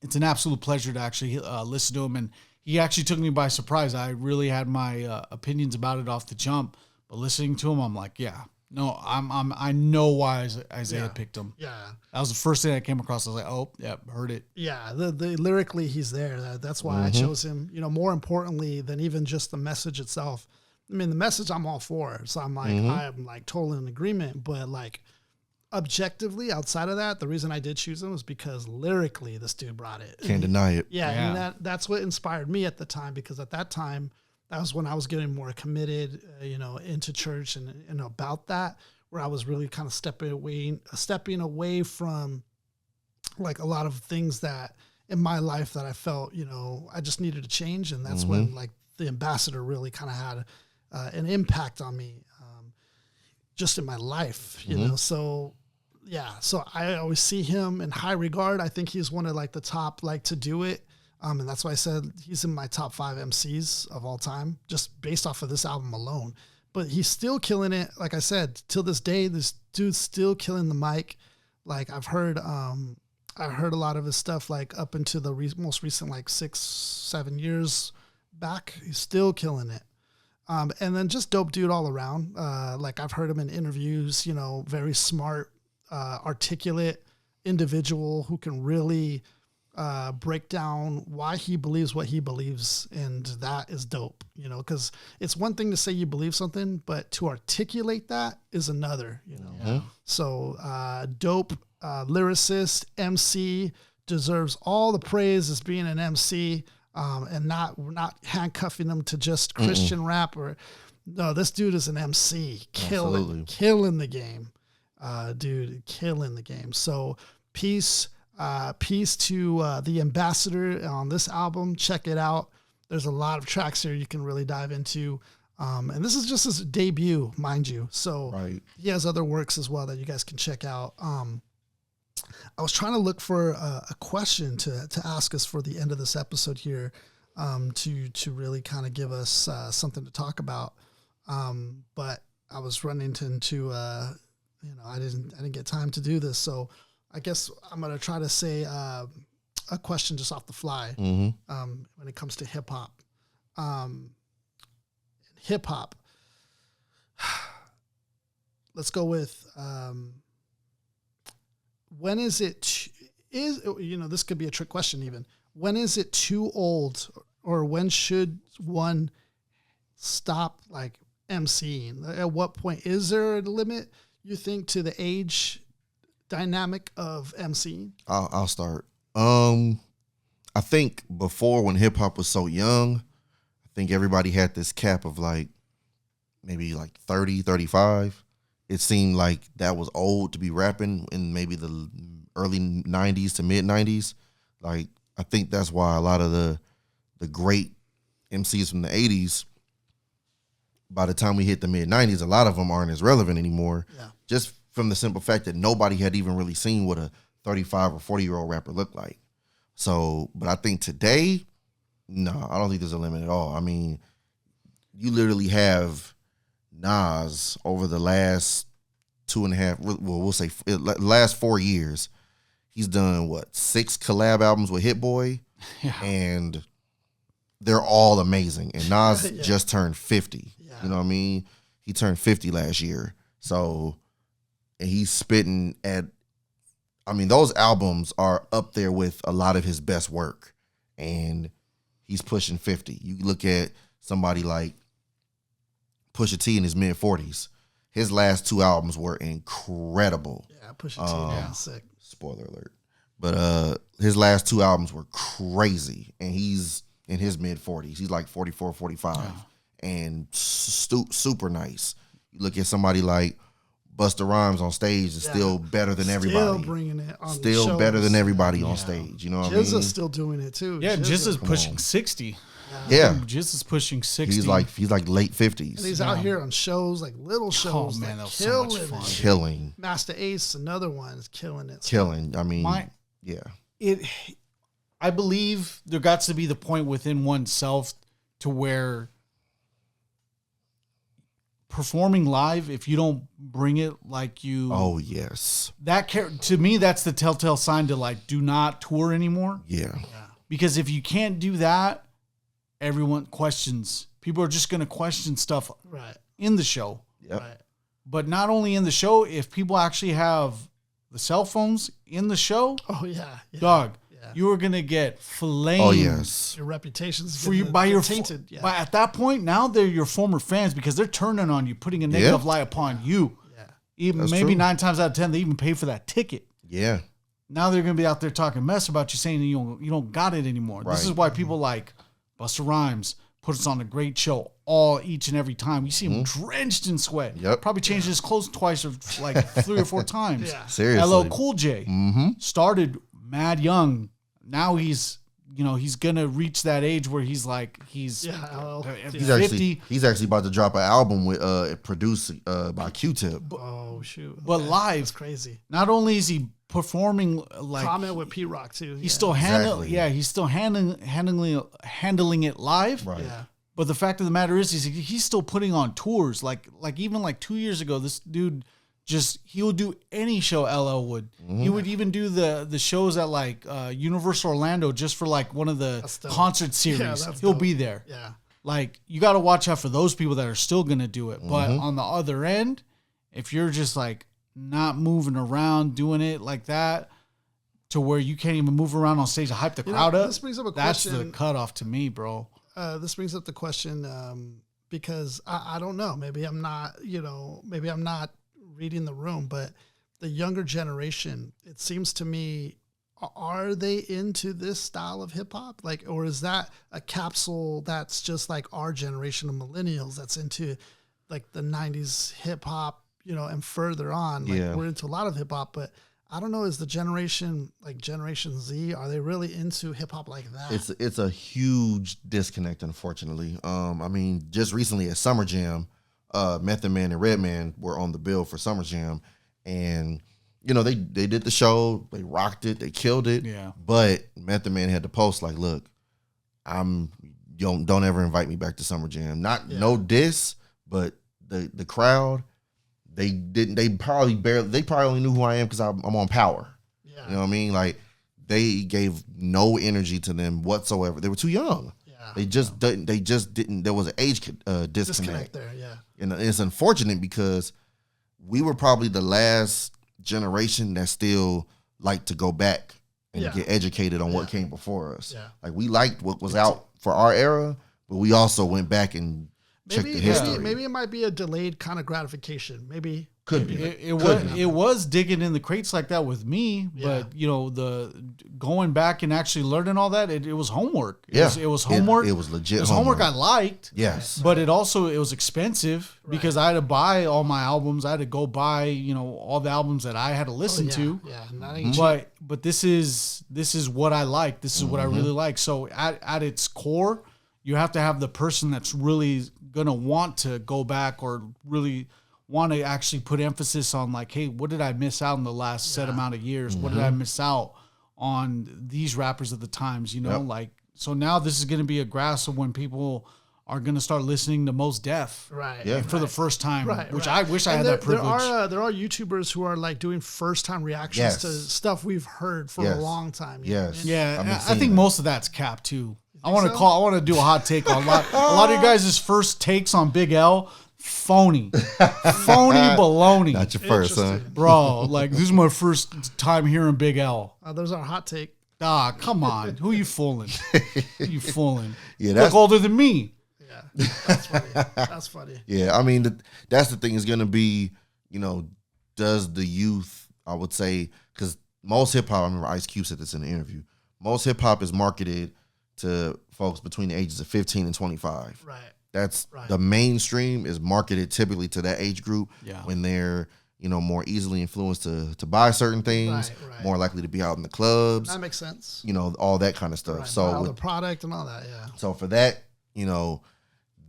Speaker 3: it's an absolute pleasure to actually listen to him, and he actually took me by surprise. I really had my opinions about it off the jump, but listening to him, I'm like, yeah. No, I know why Isaiah picked him.
Speaker 1: Yeah,
Speaker 3: that was the first thing I came across. I was like, oh, yeah, heard it.
Speaker 1: Yeah, the lyrically he's there. That's why I chose him. You know, more importantly than even just the message itself. I mean, the message I'm all for. So I'm like, I'm like totally in agreement. But like objectively, outside of that, the reason I did choose him was because lyrically, this dude brought it.
Speaker 2: Can't deny it.
Speaker 1: Yeah, and that's what inspired me at the time, because at that time, that was when I was getting more committed, you know, into church and about that, where I was really kind of stepping away from like a lot of things that in my life that I felt, you know, I just needed to change. And that's when like the Ambassador really kind of had an impact on me, just in my life, you know. So yeah, so I always see him in high regard. I think he's one of like the top like to do it. And that's why I said he's in my top 5 MCs of all time, just based off of this album alone. But he's still killing it. Like I said, till this day, this dude's still killing the mic. Like I've heard a lot of his stuff like up into the most recent like 6-7 years back. He's still killing it. And then just dope dude all around. Like I've heard him in interviews, you know, very smart, articulate individual who can really break down why he believes what he believes. And that is dope, you know, because it's one thing to say you believe something, but to articulate that is another, you know.
Speaker 2: Yeah.
Speaker 1: So dope lyricist, MC, deserves all the praise as being an MC. And we're not handcuffing him to just Christian rap no, this dude is an MC, killing the game, dude, killing the game. So peace to the Ambassador on this album. Check it out. There's a lot of tracks here you can really dive into. And this is just his debut, mind you. So he has other works as well that you guys can check out. I was trying to look for a question to ask us for the end of this episode here, to really kind of give us something to talk about. But I was running into I didn't get time to do this, so I guess I'm gonna try to say a question just off the fly. When it comes to hip hop, let's go with. When is it, this could be a trick question even. When is it too old, or when should one stop like MCing? At what point, is there a limit, you think, to the age dynamic of MCing?
Speaker 2: I'll start. I think before, when hip hop was so young, I think everybody had this cap of like maybe like 30, 35. It seemed like that was old to be rapping in maybe the early 90s to mid 90s. Like, I think that's why a lot of the great MCs from the 80s, by the time we hit the mid 90s, a lot of them aren't as relevant anymore. Yeah. Just from the simple fact that nobody had even really seen what a 35 or 40-year-old rapper looked like. So, but I think today, no, I don't think there's a limit at all. I mean, you literally have Nas over the last 2.5, we'll say last 4 years, he's done 6 collab albums with Hit Boy, and they're all amazing. And Nas just turned 50. Yeah. You know what I mean? He turned 50 last year. So, and he's spitting those albums are up there with a lot of his best work, and he's pushing 50. You look at somebody like Pusha T in his mid-40s. His last 2 albums were incredible. Yeah, Pusha T, sick. Spoiler alert. But his last 2 albums were crazy, and he's in his mid-40s. He's like 44, 45, and super nice. You look at somebody like Busta Rhymes on stage is still better than everybody.
Speaker 1: Still bringing it on
Speaker 2: Still shows. Better than everybody on stage. You know what I mean?
Speaker 1: Jizza's still doing it too.
Speaker 3: Yeah, Jizza's pushing 60.
Speaker 2: Yeah.
Speaker 3: Jizza's pushing 60.
Speaker 2: He's like late 50s.
Speaker 1: And he's out here on shows, like little shows.
Speaker 3: Oh, man, that was
Speaker 1: killing
Speaker 3: so much fun.
Speaker 2: Killing.
Speaker 1: Master Ace, another one, is killing it.
Speaker 2: Killing. I mean,
Speaker 3: I believe there got to be the point within oneself to where performing live, if you don't bring it like you...
Speaker 2: Oh, yes.
Speaker 3: To me, that's the telltale sign to like, do not tour anymore.
Speaker 2: Yeah.
Speaker 3: Because if you can't do that, everyone questions. People are just going to question stuff in the show.
Speaker 2: Yep. Right.
Speaker 3: But not only in the show, if people actually have the cell phones in the show, dog, you are going to get flamed.
Speaker 2: Oh, yes.
Speaker 1: Your reputation's
Speaker 3: tainted. But at that point, now they're your former fans because they're turning on you, putting a negative light upon you. Yeah. Even that's maybe true. 9 times out of 10, they even pay for that ticket.
Speaker 2: Yeah.
Speaker 3: Now they're going to be out there talking mess about you, saying you don't got it anymore. Right. This is why people like Busta Rhymes put us on a great show each and every time. You see him drenched in sweat.
Speaker 2: Yep.
Speaker 3: Probably changed his clothes twice or like 3 or 4 times.
Speaker 2: Seriously.
Speaker 3: LL Cool J started mad young. Now he's he's gonna reach that age where he's 50.
Speaker 2: He's actually about to drop an album with produced by Q-Tip.
Speaker 1: Oh shoot!
Speaker 3: But live,
Speaker 1: that's crazy.
Speaker 3: Not only is he performing
Speaker 1: comment with P Rock too.
Speaker 3: He's still handling it live.
Speaker 2: Right.
Speaker 1: Yeah.
Speaker 3: But the fact of the matter is, he's still putting on tours. Like even 2 years ago, this dude he would do any show LL would. Mm-hmm. He would even do the shows at Universal Orlando just for one of the concert series. Yeah, He'll be there.
Speaker 1: Yeah.
Speaker 3: You got to watch out for those people that are still going to do it. Mm-hmm. But on the other end, if you're just not moving around doing it like that to where you can't even move around on stage to hype the crowd up,
Speaker 1: this brings up a
Speaker 3: that's
Speaker 1: question.
Speaker 3: The cutoff to me, bro.
Speaker 1: This brings up the question because I don't know. Maybe I'm not reading the room, but the younger generation, it seems to me, are they into this style of hip hop? Or is that a capsule that's just our generation of millennials that's into the 90s hip hop, and further on? We're into a lot of hip hop, but I don't know, is the generation Generation Z, are they really into hip hop like that?
Speaker 2: It's a huge disconnect, unfortunately. Just recently at Summer Jam, Method Man and Redman were on the bill for Summer Jam, and they did the show, they rocked it, they killed it.
Speaker 3: Yeah.
Speaker 2: But Method Man had to post look, don't ever invite me back to Summer Jam. No diss, but the crowd, they probably only knew who I am because I'm on Power.
Speaker 1: Yeah.
Speaker 2: You know what I mean? They gave no energy to them whatsoever. They were too young. They just didn't. There was an age disconnect
Speaker 1: there. Yeah,
Speaker 2: and it's unfortunate because we were probably the last generation that still liked to go back and get educated on what came before us.
Speaker 1: Yeah.
Speaker 2: We liked what was out for our era, but we also went back and checked the history.
Speaker 1: Maybe it might be a delayed kind of gratification. Maybe.
Speaker 2: Could be.
Speaker 3: It was digging in the crates like that with me, but the going back and actually learning all that, it was homework. It was homework.
Speaker 2: It was legit.
Speaker 3: It was homework I liked.
Speaker 2: Yes,
Speaker 3: but it was expensive because I had to buy all my albums. I had to go buy all the albums that I had to listen to.
Speaker 1: Yeah,
Speaker 3: but this is what I like. This is what I really like. So at its core, you have to have the person that's really gonna want to go back or really want to actually put emphasis on hey, what did I miss out in the last set amount of years? What did I miss out on these rappers at the times? So now this is going to be a grasp of when people are going to start listening to Mos Def for the first time, which I wish I had that privilege.
Speaker 1: There are YouTubers who are doing first time reactions to stuff we've heard for a long time.
Speaker 3: I think most of that's cap too. I want to do a hot take on a lot of you guys' first takes on Big L. Phony baloney.
Speaker 2: Not your first, huh?
Speaker 3: Bro, this is my first time hearing Big L.
Speaker 1: Those are hot take.
Speaker 3: Come on. Who you fooling?
Speaker 2: Yeah,
Speaker 3: look older than me.
Speaker 1: Yeah, that's funny. That's funny.
Speaker 2: Yeah, that's the thing is going to be, does the youth, I would say, because most hip-hop, I remember Ice Cube said this in the interview, most hip-hop is marketed to folks between the ages of 15 and 25.
Speaker 1: Right.
Speaker 2: That's the mainstream is marketed typically to that age group when they're, more easily influenced to buy certain things, more likely to be out in the clubs.
Speaker 1: That makes sense.
Speaker 2: All that kind of stuff.
Speaker 1: Right.
Speaker 2: So
Speaker 1: the product and all that, yeah.
Speaker 2: So for that,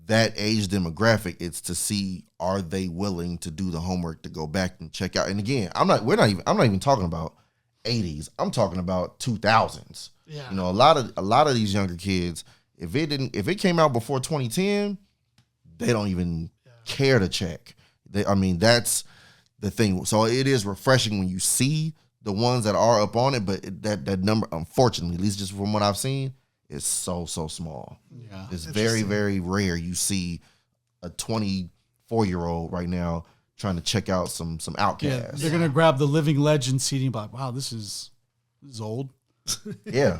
Speaker 2: that age demographic, it's to see, are they willing to do the homework to go back and check out? And again, I'm not even talking about 80s. I'm talking about 2000s.
Speaker 1: Yeah.
Speaker 2: A lot of these younger kids, if it came out before 2010, they don't even care to check. That's the thing. So it is refreshing when you see the ones that are up on it, but that number, unfortunately, at least just from what I've seen, is so small.
Speaker 3: Yeah,
Speaker 2: it's very, very rare you see a 24-year-old right now trying to check out some Outkast.
Speaker 3: Yeah, they're gonna grab the Living Legend CD and be like, "Wow, this is old."
Speaker 2: Yeah,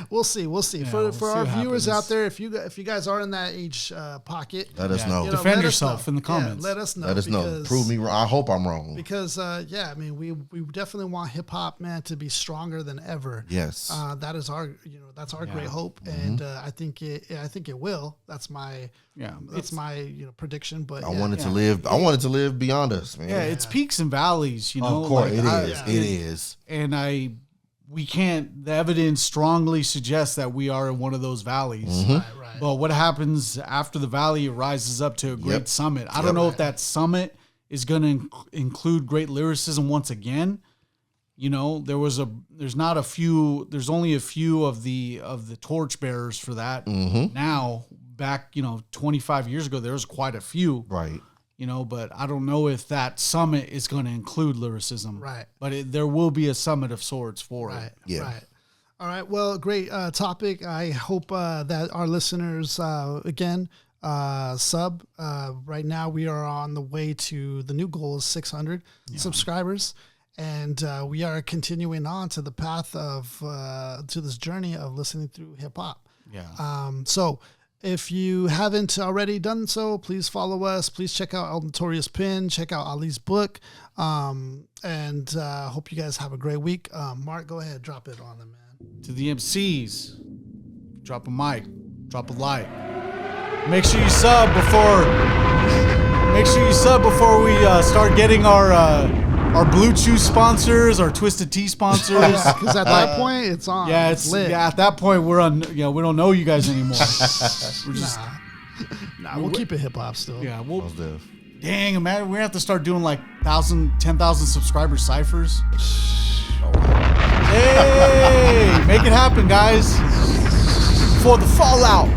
Speaker 1: we'll see.
Speaker 3: Yeah,
Speaker 1: for our viewers out there, if you guys are in that age pocket,
Speaker 2: let us know.
Speaker 3: Defend yourself in the comments.
Speaker 1: Let us know.
Speaker 2: Let us know. Prove me wrong. I hope I'm wrong.
Speaker 1: Because we definitely want hip hop, man, to be stronger than ever.
Speaker 2: Yes.
Speaker 1: That is our great hope, and I think it will. That's my prediction. But
Speaker 2: I wanted to live. I wanted to live beyond us, man.
Speaker 3: Yeah, it's peaks and valleys.
Speaker 2: Of course, it is.
Speaker 3: And I we can't. The evidence strongly suggests that we are in one of those valleys.
Speaker 1: Right.
Speaker 3: But what happens after the valley rises up to a great summit? I don't know if that summit is going to include great lyricism once again. You know, there's only a few of the torchbearers for that. Now, back, 25 years ago, there was quite a few.
Speaker 2: Right.
Speaker 3: But I don't know if that summit is going to include lyricism.
Speaker 1: Right.
Speaker 3: But there will be a summit of sorts for it.
Speaker 2: Yeah.
Speaker 1: Right. All right. Well, great topic. I hope that our listeners, again, sub. Right now, we are on the way to the new goal is 600 subscribers. And we are continuing on to the path of, to this journey of listening through hip hop.
Speaker 3: Yeah.
Speaker 1: So if you haven't already done so, please follow us. Please check out El Notorious Pin. Check out Ali's book. And hope you guys have a great week. Mark, go ahead. Drop it on them, man.
Speaker 3: To the MCs, drop a mic, drop a like. Make sure you sub before we start getting our Blue Chew sponsors, our Twisted Tea sponsors.
Speaker 1: Because at that point, it's on.
Speaker 3: Yeah,
Speaker 1: it's lit.
Speaker 3: At that point we're on. We don't know you guys anymore. We're just
Speaker 1: we'll keep it hip hop still.
Speaker 3: yeah.
Speaker 2: Positive.
Speaker 3: Dang, man, we're gonna have to start doing like 10,000 subscriber ciphers. Hey, make it happen, guys. For the fallout.